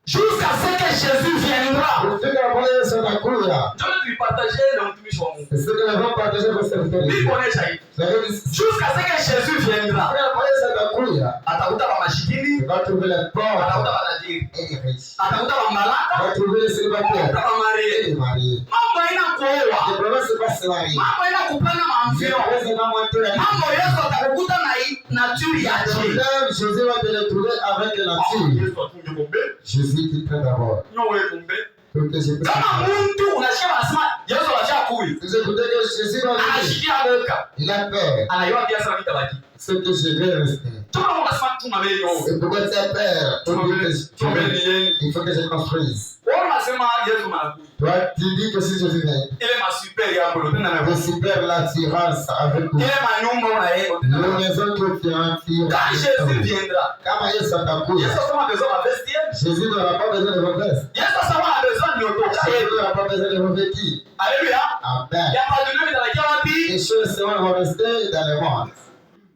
Jusqu'à ce que Jésus viendra. Pour faire la première sur la cour, là. Ndio tulipartager na mtumishi wa Mungu. C'est ce que nous avons partagé pour serviteur de Mimi Dieu. kuonesha hivi. Vous avez dit, Jusqu'à ce que Jésus viendra. après la première sur la cour, là, Atakuta ba mashikini, tu vas trouver les pauvres atakuta batajiri. et les riches. Atakuta ba Tu malaka, vas trouver les célibataires atakuta ba et marié. les mariés. Mambo haina kuoa. Le problème, c'est pas se marier. Mambo haina kupana Le maamvio. problème, c'est pas monter la vie. Mambo Yesu atakukuta na nature Le yake. problème, Jésus va te retrouver avec la nature. Yesu atunge kombe. Jésus qui prend d'abord. Nyowe kombe. Pour que je puisse. Kama mtu unasikia wanasema Yesu anashakuja. Vous écoutez que Jésus va venir. Anashikia boka. Il a peur. Anayua biasa vitabaki. Ce que je vais rester. Tuna unasema tuna mbele yao. C'est pourquoi tu as peur. Pour dire que Tuna mbele yenu. il faut que je construise. Wao unasema Yesu anakuja. Toi, tu dis que si Jésus vient, Ile ma super yako ndio tena je na super l'attirance avec nous. ile manyumba unaenda Nous tena. maisons que tu attires. Quand Jésus viendra. Kama Yesu atakuja, Yesu kama besoin de vestiaire. Jésus n'aura pas besoin de vos vestes. Yesu kama a besoin de yotoka. Jésus n'aura pas besoin de vos vêtements. Alléluia. Amen. Ya madunia vitalakia wapi? Les choses seront restées dans le monde.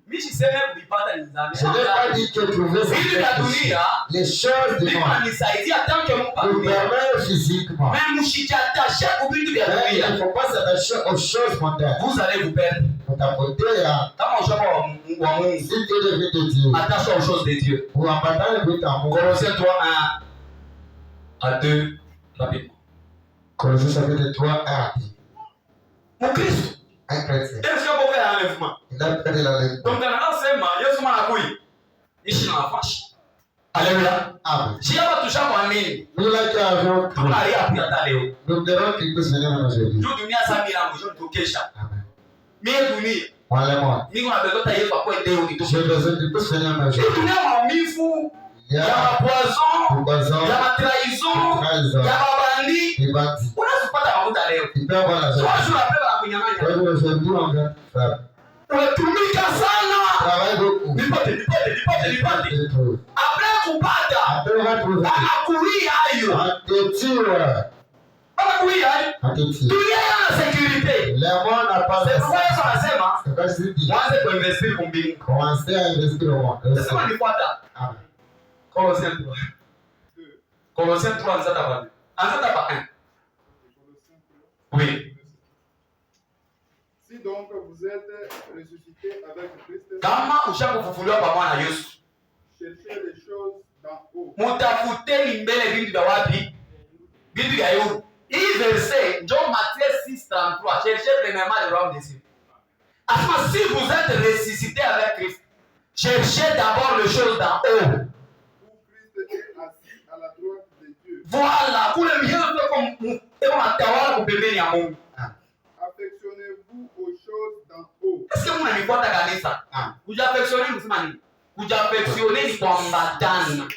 Mimi siseme kuipata ni dhambi. Je n'ai pas dit que trouver ces Vitu vya dunia les choses du Mungu monde anisaidia tangu mpa nous dunia. permettent physiquement. Mais mshijatashe kuvitu vya Mais il dunia. ne faut pas s'attacher aux choses mondaines. Vous allez vous perdre. Pour t'apporter à Kama ushapa wa Mungu si Dieu devient de Dieu. attache aux choses de Dieu. Ou en partant le but en Colossiens 3, 1 à 2, rapidement. Colossiens chapitre 3, 1. Mon Christ, Un chrétien. est-ce que vous pouvez enlèvement. Il a pris l'enlèvement. Donc, anasema Yesu mwana kui ishi na nafasi. Haleluya. Amen. Si hapa tushakuamini. Nous l'avions cru. Tunalia pia hata leo. Nous verrons qu'il peut se venir aujourd'hui. Juu dunia sasa bila mwisho tukesha. Amen. Mie dunia. Moi. Mimi nabegota Yesu akwe leo ni J'ai besoin qu'il peut se venir aujourd'hui. Dunia maumivu. Il y Ya a poison. Ya trahison. Ya babandi. des bandits. Unazipata mafuta leo. Il peut avoir la Sio joie. unapewa kunyang'anya. Aujourd'hui, on vient faire. Unatumika sana. Travaille beaucoup. Nipate. Je trouve. Après kupata. Après, on va trouver. Anakuia hayo. On te tire. Anakuia hayo. On te tire. Dunia yana security. Le monde n'a pas C'est de pourquoi Yesu anasema c'est pas ce qu'il dit. mwanze kuinvestir kumbingu. Commencez à investir au monde. Nasema nifuata. Amen. Colossiens 3. Colossiens 3 anzata pa 1. Anzata pa 1. Oui. Si donc vous êtes ressuscités avec Christ, Kama ushakufufuliwa pamoja na Yesu, cherchez les choses d'en haut. mutafuteni mbele vitu vya wapi? Vitu vya juu. Hii verset ndio Matthieu 6:33. Cherchez premièrement le royaume des cieux. Asma, si vous êtes ressuscité avec Christ, cherchez d'abord les choses d'en haut. Où Christ est assis à la droite de Dieu. Voilà, kule mjeo kwa mtawala kupembeni ya Mungu. Affectionnez-vous aux choses d'en haut. Est-ce que mnanifuata kanisa? Kujiaffectionner msema nini? Kujiaffectionner ni kuambatana,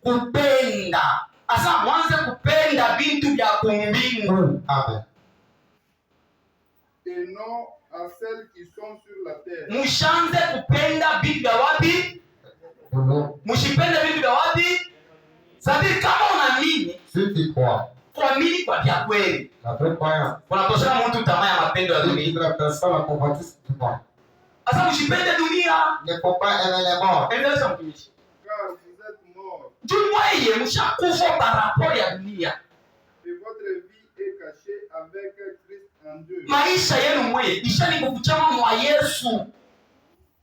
kupenda. Asa mwanze kupenda vitu vya kumbingu. Amen. Et non à celles qui sont sur la terre. Mushanze kupenda vitu vya wapi? Mushipende vitu vya wapi? Sabiri kama unaamini, Si tu crois, kuamini kwa vya kweli. la vraie croyance, Unatoshana mtu tamaa ya mapendo ya il dunia. dit la personne la convoitise du monde. Asa mushipende dunia. Il ne faut pas aimer les morts. Endelea mtumishi. Car vous êtes morts Jumweye mshakufa par rapport ya dunia. et votre vie est cachée avec Christ en Dieu. Maisha yenu mwe ishani kukuchama mwa Yesu.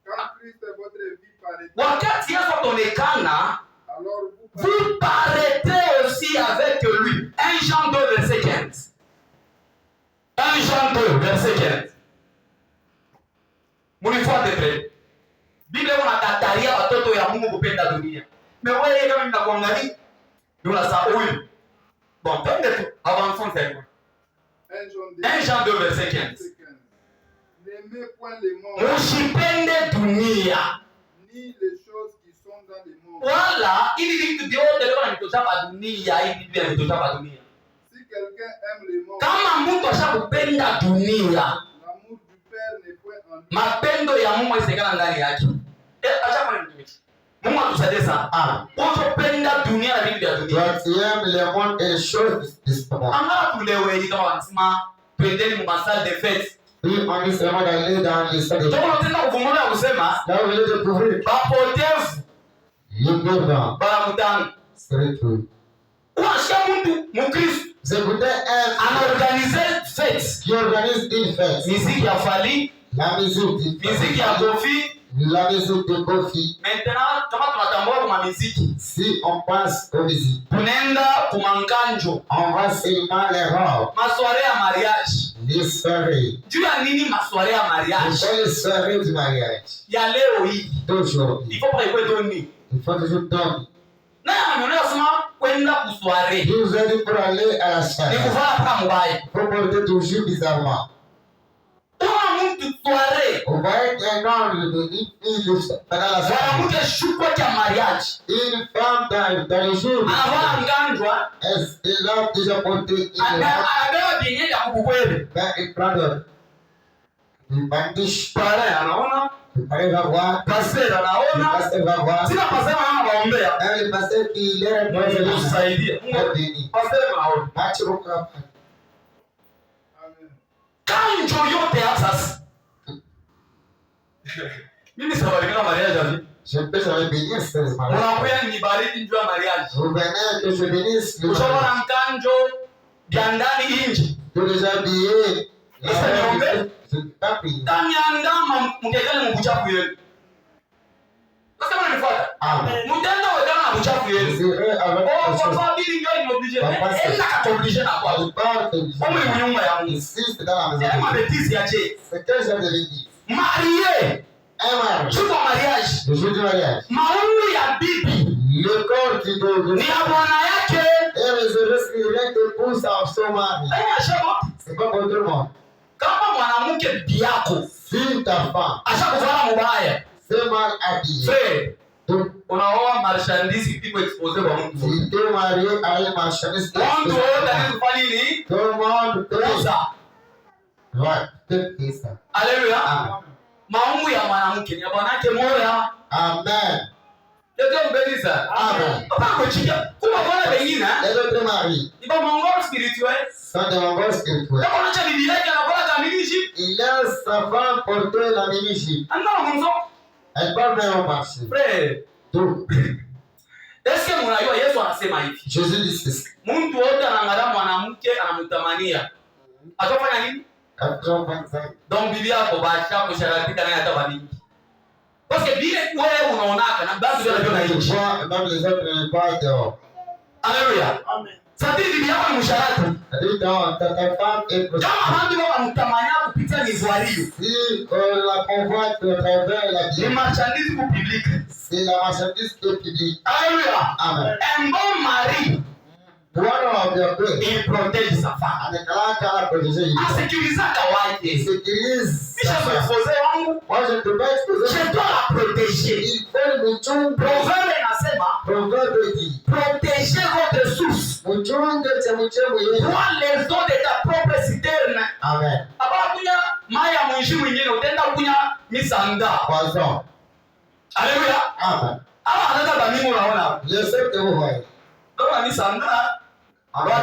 Quand Christ votre vie paraît, Wakati Yesu ataonekana, alors vous paraîtrez aussi avec lui. 1 Jean 2 verset 15. 1 Jean 2 verset 15. Munifuate pre. Biblia unakataria watoto ya Mungu kupenda dunia. Wewe kama ninakuangalia, ni unasema huyu. Bon, pende tu, avançons seulement. 1 Jean 2 verset 15. N'aimez point les morts, Usipende dunia. ni les choses qui sont dans les mondes. Wala ili vitu vyote leo vinatoka dunia, hivi vitu vinatoka dunia. Si quelqu'un aime les morts, Kama mtu ashakupenda dunia, l'amour du Père n'est point en lui. mapendo ya Mungu isekana ndani yake. Acha kwa mtumishi. Mungu atusaidie sana. Usipenda dunia na vitu vya dunia. Toi, tu aimes les mondes et les choses de ce monde. Angala tulewe hii kama wanasema twendeni mu masalle de fête. Puis on dit seulement d'aller dans les salles de Ndio unataka kuvumbulia kusema là, vous allez découvrir bapotevu le perdant. barakutana. C'est le truc. Unashia mtu Mkristo Vous écoutez un anaorganize fête. qui organise une fête. Miziki ya Fally, La musique miziki ya Kofi. la musique de Kofi. Maintenant kama tunatambua kwa miziki, Si on passe aux musiques, tunaenda kumankanjo, on va seulement les robes, masware ya mariage. les soirées. Juu ya nini masware ya mariage? C'est les soirées du mariage. Ya leo hii. D'aujourd'hui. Il faut pas écouter doni. Il faut toujours dormir. Na anaona sema kwenda kusware. Vous allez pour aller à la Ni salle. kuvaa kama mbaya. Il faut porter toujours bizarrement. Kama mtu sware, On va être un homme de une fille pendant la soirée. mwanamke shuko cha mariage. Une femme dans le jour. Anavaa nganjwa, Elle a déjà porté une robe. anabeba binye ya kukukweli. Ben, il prend le bandiche. Pale anaona, Le père va voir. pasteur Le anaona. pasteur va voir. Sina pasema mama baombea. Même le pasteur qui leur Mungu donne atusaidie. est béni. Pasteur anaona. Mathieu Boka. Amen. Kanjo yote ya sasa. Mimi sababu mariage hivi. Je peux jamais bénir ces mariages. Unakuya ni bariki njoo ya mariage. Vous venez que je bénisse le Ushaona mariage. mkanjo vya ndani nje. Tu es déjà habillé. Sasa niombe. Je ne pas prier. Tanyandama mkekele mkuchafu yenu. Sasa mnanifuata? Amen. Mtenda wekana na mkuchafu Je yenu. serai avec Oh, la kwa chose. sababu ili ndio ni obligé. Papa, c'est- Ela katobligé na kwa. Je parle que Omwe mnyumba ya Mungu. ici, c'est dans la Yale maison. mabetizi ya je. C'est que j'ai de l'église. marié. Un mariage. Jour de mariage. Le jour du mariage. Maungu ya bibi. Le corps qui doit Ni ya bwana yake. est réservé ce qui vient de pousse à son mari. C'est pas pour tout le monde. Kama mwanamke bibi yako. Si ta femme. Ashakuvala mubaya. C'est mal habillé. Frère. Unaoa marchandise iko expose kwa mtu. Si tu es marié à une marchandise. Mtu wote anafanya nini? Tout le monde peut ça. Ouais, peut ça. Alléluia. Amen. Maungu ya mwanamke ni ya bwanake moya. Amen. Ndio mbeleza. Amen. Papa kuchika. Kuma bwana wengine. Les autres maris. Ni ba mongol spirituel. Sont des mongols spirituels. Kama unacha bibi yake anakuwa kamilishi. Il a sa femme porter la ministre. Anda mwanzo. Elle parle même au marché. Frère. Donc, est-ce que mnajua Yesu anasema hivi? Jésus dit ceci. Mtu wote anaangalia mwanamke anamtamania. Atafanya nini? 425. Donc bibi yako bacha kusharatika naye hata mingi. Parce que vile wewe unaonaka na bado ndio unajua hicho. Même les autres ne pas dehors. Alléluia. Amen. Sasa bibi yako ni msharati. Donc, ta femme est prostituée. Kama ndio wanamtamania kupitia mizwario. Si la convoite de travers la Ni marchandise pour public. c'est la marchandise qui est publique. Alléluia. Amen. Un bon mari, Bwana wa Bwana il protège sa femme. anakalaka protéger il Asikiliza kawaje. sécurise. Kisha kuexpose wangu. Moi je ne peux pas exposer. Je dois la protéger. Il faut mchunge. Proverbe inasema, Proverbe dit. protégez votre source. Mchunge chemchemu yenu. Prends les eaux de ta propre citerne. Amen. Hapa kunya maya mwishi mwingine utaenda kunya misanda. Poison. Alléluia. Amen. Hapa anataka bamimu unaona. Je sais que vous voyez. Kama misanda.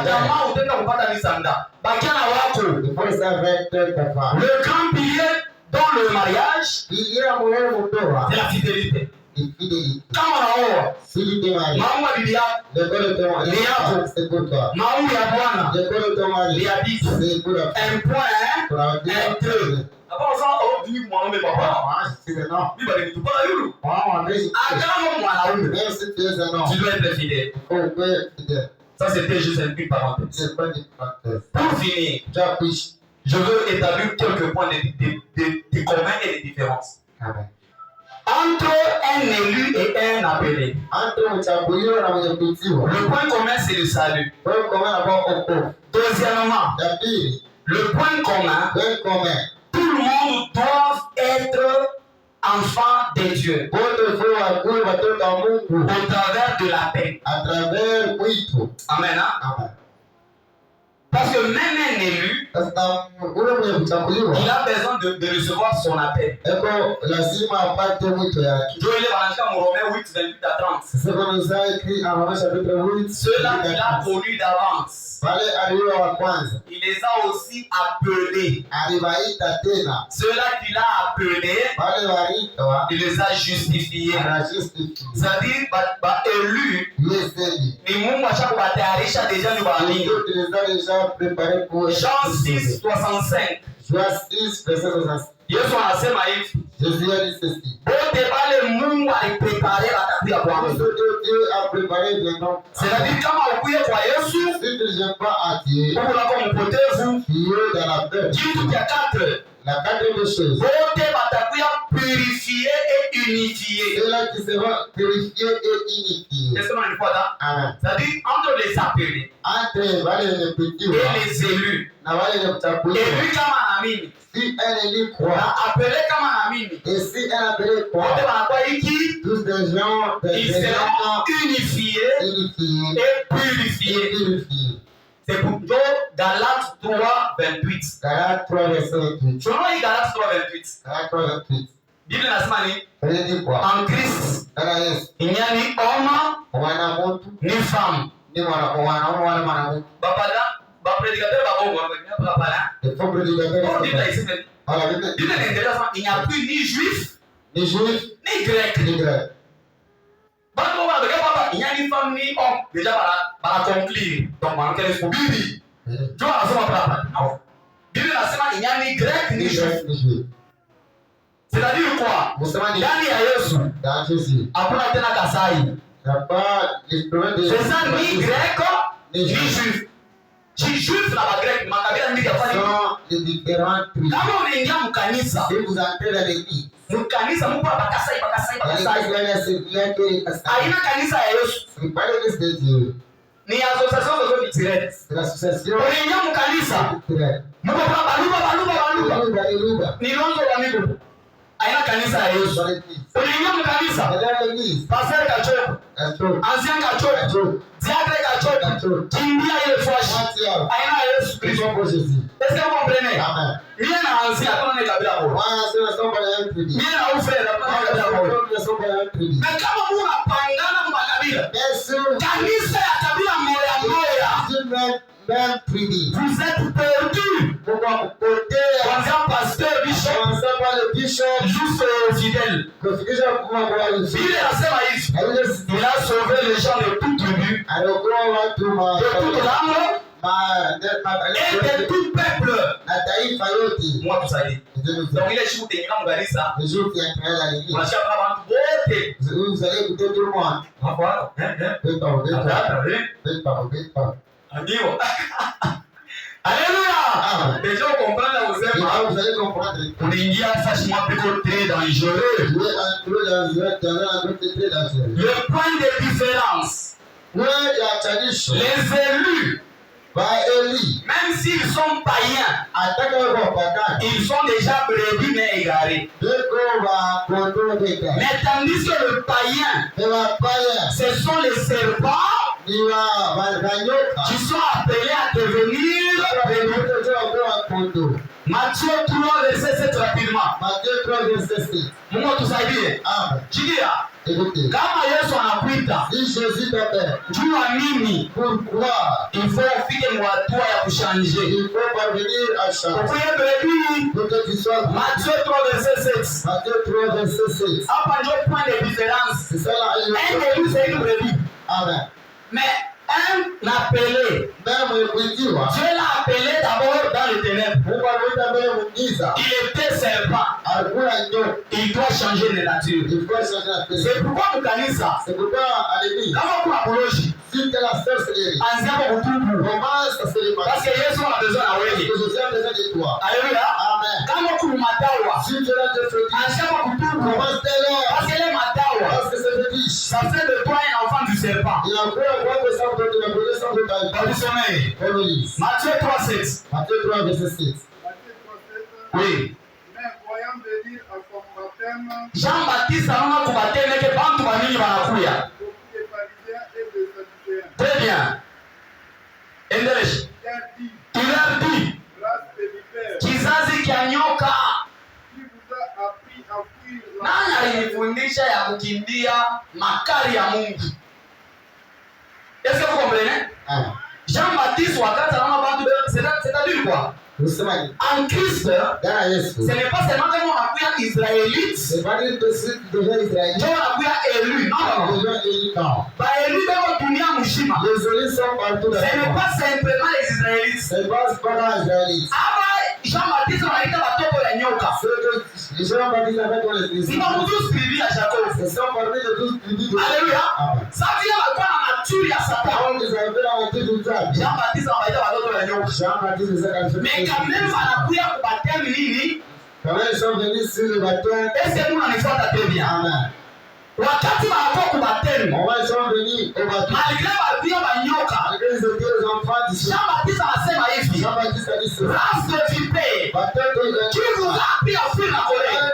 Jamaa utaenda kupata misanda. Bakiana wako. Il faut ça avec ta femme. Le grand pilier dans le mariage, Il y a moyen de c'est la fidélité. fidélité. Kama unaoa, Si tu te maries, maungu ya bibi yako, le corps de ton mari, c'est pour toi. maungu ya bwana, Le corps de ton mari, ni ya bibi. c'est pour la femme. Un point, hein? Pour la femme. Hapa unasema oh, bibi mwanaume papa. Moi, je suis un homme. Bibi alinitupaka yulu. Moi, moi, je suis un homme. Kama mwanaume, Même si tu es un homme, tu dois être fidèle. il faut être fidèle. Ça c'était juste une parenthèse. C'est pas une parenthèse. Pour finir, J'appuie. je veux établir quelques points de commun et de différence Amen. entre un élu et un appelé. Entre mchaguliwa na mwenye kuitiwa. Le point commun c'est le salut. Point commun d'abord wokovu. Deuxièmement, La pili, le point commun, point commun. tout le monde doit être enfant de Dieu Wote fo wakuwe watoto wa Mungu au travers de la paix. à travers mwito. Amen. Hein? Amen. Parce que même un élu, Sasa ule mwenye kuchaguliwa il a besoin de recevoir son appel. eko lazima apate mwito yake. Dieu il est dans Romains 8, 28 à 30. C'est comme nous a écrit en Romains chapitre 8. Ceux-là qu'il a connus d'avance, Wale aliwa wa kwanza il les a aussi appelés. aliwaita tena. Ceux-là qu'il a appelés, Wale waitwa il les a justifiés. anajustifia. C'est-à-dire, élu, Yeseli. ni Mungu ashakubatayarisha deja nyumbani. Dieu te les a déjà préparés pour Jean 6, 65. Joie 6, verset 65. Yesu anasema hivi, Jésus a dit ceci. wote wale Mungu aliprepare watakuja kwangu. Dieu a préparé des noms. C'est-à-dire kama ukuye kwa Yesu, Si tu ne viens pas à Dieu, huko nako mpotevu. tu es dans la peur. Kitu cha 4, La quatrième chose, wote watakuja purifier et unifier. c'est là qui sera purifié et unifié. Est-ce que vous comprenez? Amen. C'est-à-dire entre les appelés Entre wale wenye kutiwa et les élus. na wale wenye kuchaguliwa, Élu kama naamini si un élu na croit appelé kama naamini, et si un appelé wote croit, wanakuwa hiki, tous des gens ils seront unifiés unifiés et et purifiés. purifiés. C'est pour Galates 3, 28. Galates 3, verset 28. Tunaona hii Galates 3, 28. Galates 3, 28. Biblia inasema ni Ça veut dire quoi? en Christ Ndani ya Yesu, inyani homme mwanamtu ni femme. ni mwanaume wala mwanamke. Bapada bapredikateur babongo wanakuja pala. Il faut prédicateur Pour de Biblia sa iseme Voilà, Bible. Biblia inaendelea sema il n'y a plus ni juif Ni juif, ni grec. ni grec. Bado wanatokea kwamba inyani femme ni homme. Déjà bana conclure. Donc mwanamke ni bibi. Tu anasema hapa. Non. Biblia inasema inyani grec ni Ni juif. grec, ni juif. C'est-à-dire quoi? Musema ni Ndani ya Yesu dans Jésus. hakuna tena kasai. Il n'y a pas l'instrument de C'est ça ni grec ni ni juif. juif. Juif na ba grec makabila mbili hapa. sont les différentes tribus. Kama unaingia mkanisa, Si vous entrez dans l'église, mkanisa mpo bakasai. Haina kanisa ya Yesu. ce n'est pas l'église de Dieu. Ni association zote tirette. C'est l'association Unaingia mkanisa, culturelle. mpo baluba. Ni lonzo wa miguu. Haina kanisa ya Yesu. Dans l'église. Unaingia mkanisa, Dans l'église, pastor kachoko, ancien kachoko, diacre kachoko, kimbia ile fwashi. Haina Yesu Kristo. Est-ce que vous comprenez? Amen. Mimi na ancien kama ni kabila bora. Moi, c'est la somme de la tribu. Mimi na ufere kama ni kabila bora. La somme de la tribu. Na kama muna pangana makabila, Bien sûr, kanisa ya kabila moya, c'est même tribu. vous êtes perdus. Pourquoi vous portez Kwanza pasteur bishop commencer par le bishop, juste fidèle. que ce que j'ai pour avoir le Il anasema hivi, il a sauvé les gens de toute tribu, alors comment va tout de toute langue et de tout peuple. na taifa yote. Moi tusaidie. Donc ile siku tengina mgarisa, Le jour qui entrera dans l'église, unashaka kama watu wote. vous allez écouter tout le monde. Hapo hapo. Faites pas. Ndio. Alléluia. Amen. Déjà on comprend la Et usema. là, vous allez comprendre. Unaingia facilement plutôt très dangereux. Vous êtes entré dans un groupe très dangereux. Le point de différence, Moi, il y a tradition. les élus, By Eli, même s'ils sont païens, attaque au Papa. ils sont déjà brebis mais égarés. Dès qu'on va contrôler des gars, Mais tandis que le païen, il va pas ce sont les serpents il va gagner. qui sont appelés à devenir brebis. Matthieu 3, verset 7 rapidement. Matthieu 3, verset 6. Mungu tusaidie. Amen. Shikia, Écoutez, kama Yesu anakuita si Jésus t'appelle, jua nini, pourquoi il faut ufike mwatua ya kushanje. il faut parvenir à changer Ukuye brebis. pour que tu sois Matthieu 3, verset 7. Matthieu 3, verset 6. Hapa ndio point de différence. C'est ça là. Un élu, c'est une brebis. Amen. Mais un appelé, Même le Dieu l'a appelé d'abord dans les ténèbres. pourquoi vous avez mon guise? Il était serpent. Il doit changer de nature. Il faut changer la tête. C'est pourquoi Mukanisa, C'est pourquoi à l'église, kama kuna apologie, si tu es la sorcellerie, anzia kwa kutubu. commence à se Parce que réparer. Yesu ana besoin na Parce wewe. que Jésus a besoin de toi. Alléluia. Amen. Kama kuna madawa, Si tu es là de fétiche, anzia kwa kutubu. commence dès lors. Parce que les madawa, Parce que c'est fétiche. ça fait de toi un enfant du serpent. Il y a encore un point de sang de la connaissance de ta vie. Dans le sommeil. Église. Matthieu 3, 7. Matthieu 3, verset 6. Matthieu 3, 7. Oui. Mais voyant venir à son baptême Jean-Baptiste anaona kubateme ke bantu bamingi banakuya. beaucoup de pharisiens et de sadducéens, Très bien. Endelesha. il leur dit, Il leur dit, race de vipères, kizazi kia nyoka. qui vous a appris à fuir la Nani alinifundisha ya kukimbia makali ya Mungu? Est-ce que vous comprenez? Amen. Jean-Baptiste wakati anaona bantu, c'est-à-dire quoi? Nous sommes allés. En Christ, Dans Jésus. ce n'est pas seulement que unakuya Israélite, C'est pas dire que si tu deviens israélien, ndio unakuya élu. Non, non, tu non. deviens élu. Non. Baélu beko dunia mzima. Les élus sont partout dans Ce le n'est monde. pas simplement les Israélites. C'est pas dans Israélite. Hapa Jean-Baptiste anaita watoto ya nyoka. Ceux que les gens baptisent avec les Églises. Nikamuduscribi ya Jacob. Ce sont parmi les 12 tribus de Alléluia. Amen. Sasa yeye alikuwa na nature ya Satan. Quand ils avaient la moitié du diable, Jean-Baptiste anaita watoto ya nyoka. Jean-Baptiste les a qualifiés. Mais quand même anakuya kubatemi nini? Quand ils sont venus sur le baptême, Est-ce que nous ananifuata très bien? Amen. Wakati wanakuwa kubatemi, Ils sont venus au baptême. malgré babia banyoka, Malgré les étaient les enfants d'ici. Jean-Baptiste anasema hivi, Jean-Baptiste a dit cela. race de vipères, Baptême de qui vous a appris à fuir la colère?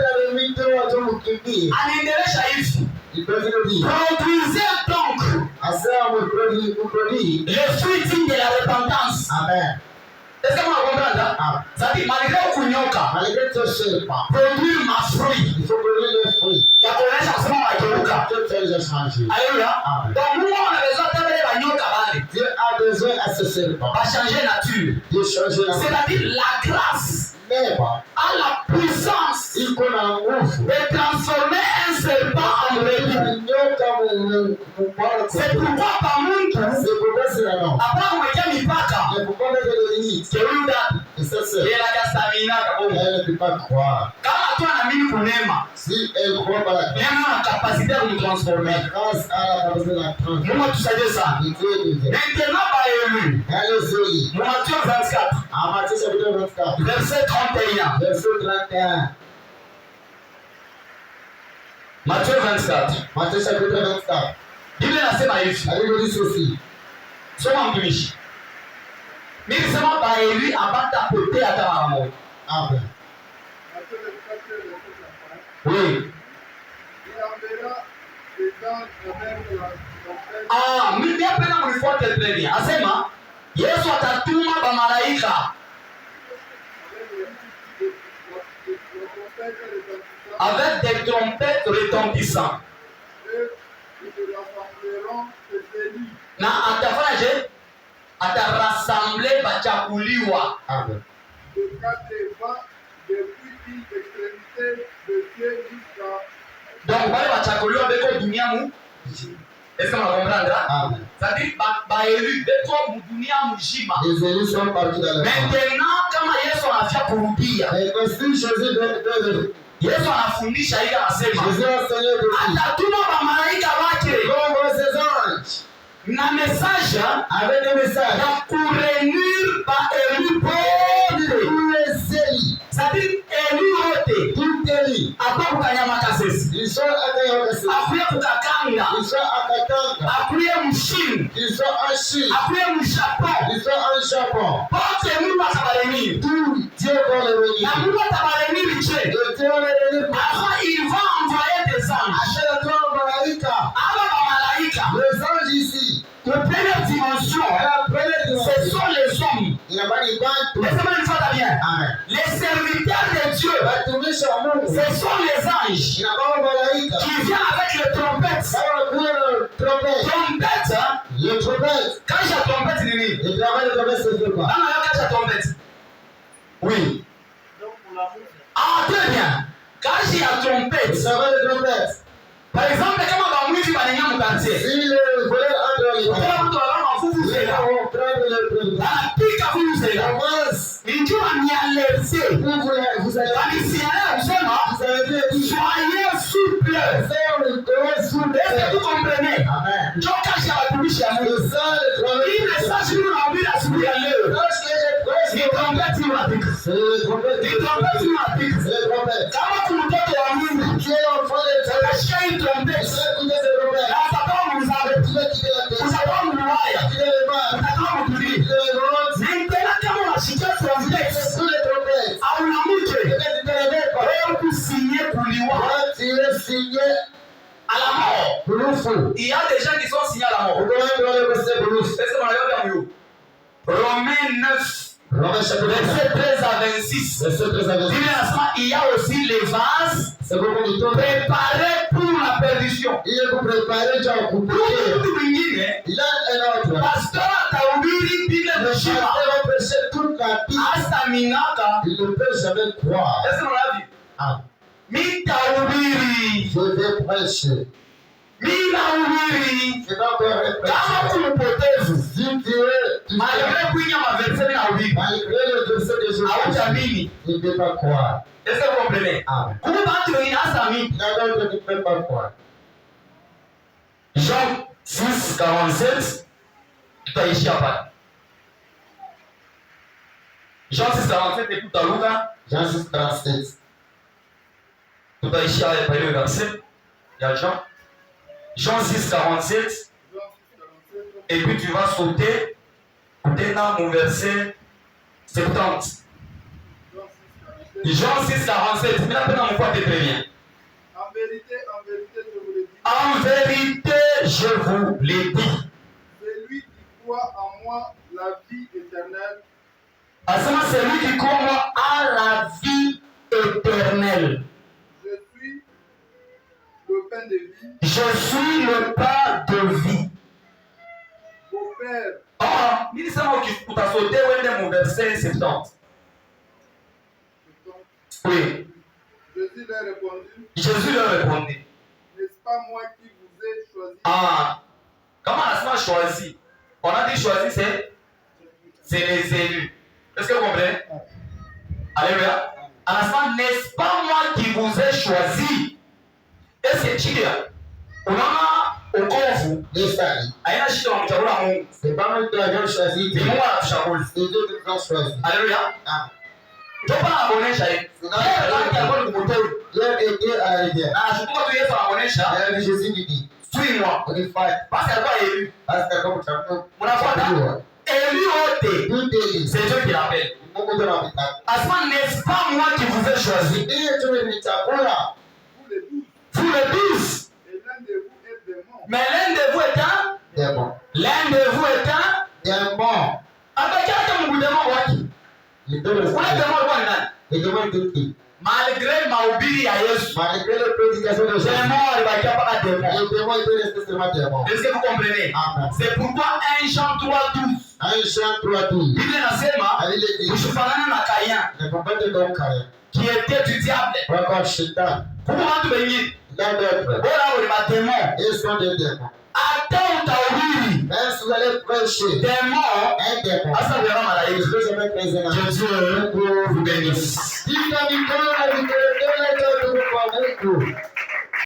Anaendelesha hivi, Il peut le dire. produisez donc Assez à mon produit. les fruits dignes de la repentance. Amen. Est-ce que vous comprenez? Amen. C'est-à-dire, malgré kunyoka, Malgré que ce n'est pas, produire ma fruit. il faut produire les fruits. Ya kuonesha kusema wageuka. Que tu as changé. Alléluia. Amen. Donc Mungu anaweza tembele banyoka bale. Dieu a besoin à ce serpent. Va changer nature. Dieu change la vie. C'est-à-dire la grâce Mais a la puissance il qu'on a un ouf. de transformer un serpent en brebis. C'est pourquoi par Mungu C'est pourquoi c'est la norme. après kumwekea mipaka Mais pourquoi mettre les limites? Keuda Et ça c'est. yela kasta aminaka bongo. Elle ne peut pas croire. Kama tu anaamini kunema. Si elle croit par la grâce, Neema na capacité ya kumtransformer. la grâce a la capacité de la transformer. Mungu tusaidie sana. Maintenant ba élu. Allez-y. Matthieu 24. En Matthieu chapitre 24, Verset 31. verset 31. Matthieu 24. Matthieu chapitre 24. Biblia inasema hivi. La Bible dit ceci. Soma mtumishi. Mimi sema ba élu abata pote hata mara moja. Amen. Matthieu 24, verset 50. Oui. Il enverra des anges avec la trompette. Ah, mimi napenda mnifuate très bien. Asema Yesu atatuma ba malaika avec des trompettes retentissantes. Ils se rassembleront les élus. Na atafanyaje? Atarassembler bachakuliwa. Amen. De quatre vents, depuis une extrémité de Dieu jusqu'à Donc wale bachakuliwa beko dunia mu. Est-ce que mnakomprendre? Amen. C'est-à-dire ba élu beko dunia mzima. Les élus sont partis dans le monde. Maintenant kama Yesu anafia kurudia. Et aussi Jésus de Yesu anafundisha hivi anasema Jésus a enseigné de lui. atatuma ba malaika wake Comme ses anges, na message avec des messages. ya kurenir ba élu pote. Tous les élus, C'est-à-dire élu wote tout élus, apa kukanyama kasesi. ils sont à Kayakasi, Akuye kukakanga. ils sont à Katanga, Akuye mshini. ils sont en Chine, Akuye mshapo. ils sont en Japon. Pote Mungu atabarenir. Tout Dieu va les Na réunir. Mungu atabarenir je. Et Dieu va les réunir. Enfin, il va envoyer des anges. Achète toi Malaïka. Aba ba malaika. Les anges ici, De première dimension, la première ce dimension, sont les hommes. il n'a pas dit banque. Laissez-moi une fois bien. Amen. Les serviteurs de Dieu, Watumishi wa Mungu, ce sont les anges il n'a pas Malaïka. qui viennent avec les trompettes. Sawa kuwa le trompette. Trompette, hein? Le trompette. Quand j'ai trompette, il dit. Le travail de trompette se fait quoi? Quand j'ai trompette. Oui. donc pour la musique. Ah, très bien. Quand j'ai la Le trompette, travail de trompette. par exemple, kama ba mwizi banenya mu quartier. Si le voleur entre les Kila mains, mtu alama fufu zela. on prend le trompette. Anapika fufu zela. Commence. Nijua ni alerse. Vous allez Kanisiana kusema vous avez dit, soyez souple. faire le corps sous le Est-ce que vous comprenez? Amen. Ndio kazi ya watumishi ya Mungu. Le sang, le Hii trompette. message mimi naambia asubuhi ya leo. Lorsque j'ai Ni presque trompette inapika. c'est le trompette. Ni trompette inapika. C'est le trompette. Kama kuna mtoto wa Mungu, Tu es enfant de Dieu. akashika hii Tu trompette. sais écouter ce trompette. Na utakuwa mzabe. Tu vas quitter la terre. Utakuwa mbaya. Quitter le mal. Utakuwa mtulivu. Quitter le monde. Na tena kama unashikia trompette, Sous les trompettes. au na mke, Peut-être tu te réveilles pas. wewe kusinye kuliwa Quand tu es signé à la mort. Bouloufou. Il y a des gens qui sont signés à la mort. Pourquoi on doit le rester Bouloufou? Est-ce que vous l'avez vu? Romains 9, Romains chapitre 9. verset 13 à 26. Verset 13 à 26. Il y a aussi les vases C'est beaucoup de temps. préparés pour la perdition. Il est pour préparer Dieu pour prier. Mtu mwingine Il a un autre. pastor atahubiri bila Le heshima pasteur va prêcher toute la vie. hasta minaka. Il ne peut jamais croire. Est-ce que vous l'avez vu? Ah, Mitahubiri, je vais prêcher. minahubiri. Je vais encore Kama prêcher. kumpotevu Si tu es, malgré kuinya maverse minahubiri malgré le verset de Jésus, hautamini. il ne peut pas croire. Est-ce que vous comprenez? Amen. Kumbe watu wengine hasa mimi. Il y a d'autres qui ne peuvent pas croire. Jean 6, 47, tutaishia pale. Jean 6, 47 et tutaruka, Jean 6, 37. tutaishia pale ile verset ya Jean. Jean 6, 47 Jean 6, 47. et puis tu vas sauter dans mon verset 70. Jean 6, 47. Jean 6, 47, mais là maintenant on voit très bien. En vérité, je vous le dis. En vérité, je vous l'ai dit. Celui qui croit en moi la vie éternelle, Asema celui qui croit à la vie éternelle. je suis le pain de vie. Je suis le pain de vie. Vos pères, Ah, nilisema utasote uende mu verset 70. Oui. Jésus leur répondit, Jésus leur répondit. n'est-ce pas moi qui vous ai choisi? Ah, comment on a choisi? On a dit choisi, c'est les élus. Est-ce que vous comprenez? Alléluia. Anasema, n'est-ce pas moi qui vous ai choisi? Et c'est chilia. Unaona ukovu haina shida wa mchagula Mungu. C'est pas moi qui l'ai choisi. Ni Mungu anatuchagua. C'est Dieu qui nous a choisi. Alléluia. Topa anabonesha hivi. Yeye alikuwa ni kumteule. Dieu Dieu a aidé. Na shukuru tu Yesu anabonesha. Et Jésus lui dit, Suis-moi. on est fait. Basi alikuwa élu. Parce que comme tu as Mnafuata? Élu wote. tout est libre. C'est Dieu qui l'appelle. Mungu ndio anamtaka. Asema, n'est-ce pas moi qui vous ai choisi? Ndiye tu ni chakula. Vous les 12. Vous les 12. Et l'un de vous est démon. Mais l'un de vous est un. Démon. L'un de vous est un. Démon. Abakiacha Mungu demo waki. Les deux le Wale savent. demo walikuwa ni nani? Les démons étaient qui? Malgré mahubiri ya Yesu. Malgré les prédications de Jésus, Demo walibakia mpaka demo. les démons étaient restés seulement démons. Est-ce que vous comprenez? Amen. C'est pourquoi 1 Jean 3:12. Un Jean 3:12. Biblia inasema Avec les dix. usifanane na Kain Ne faut pas te donc carré. qui était du diable. Encore Shaitan. Kuko watu wengine L'un d'autres. bora wale mademo. Ils sont des démons. Hata utahubiri Même si vous allez prêcher demo un démon, hasa vya malaika. je peux jamais prêcher un Que Dieu vous bénisse. Dites à Nicolas, Nicolas, Nicolas, Nicolas, Nicolas, Nicolas,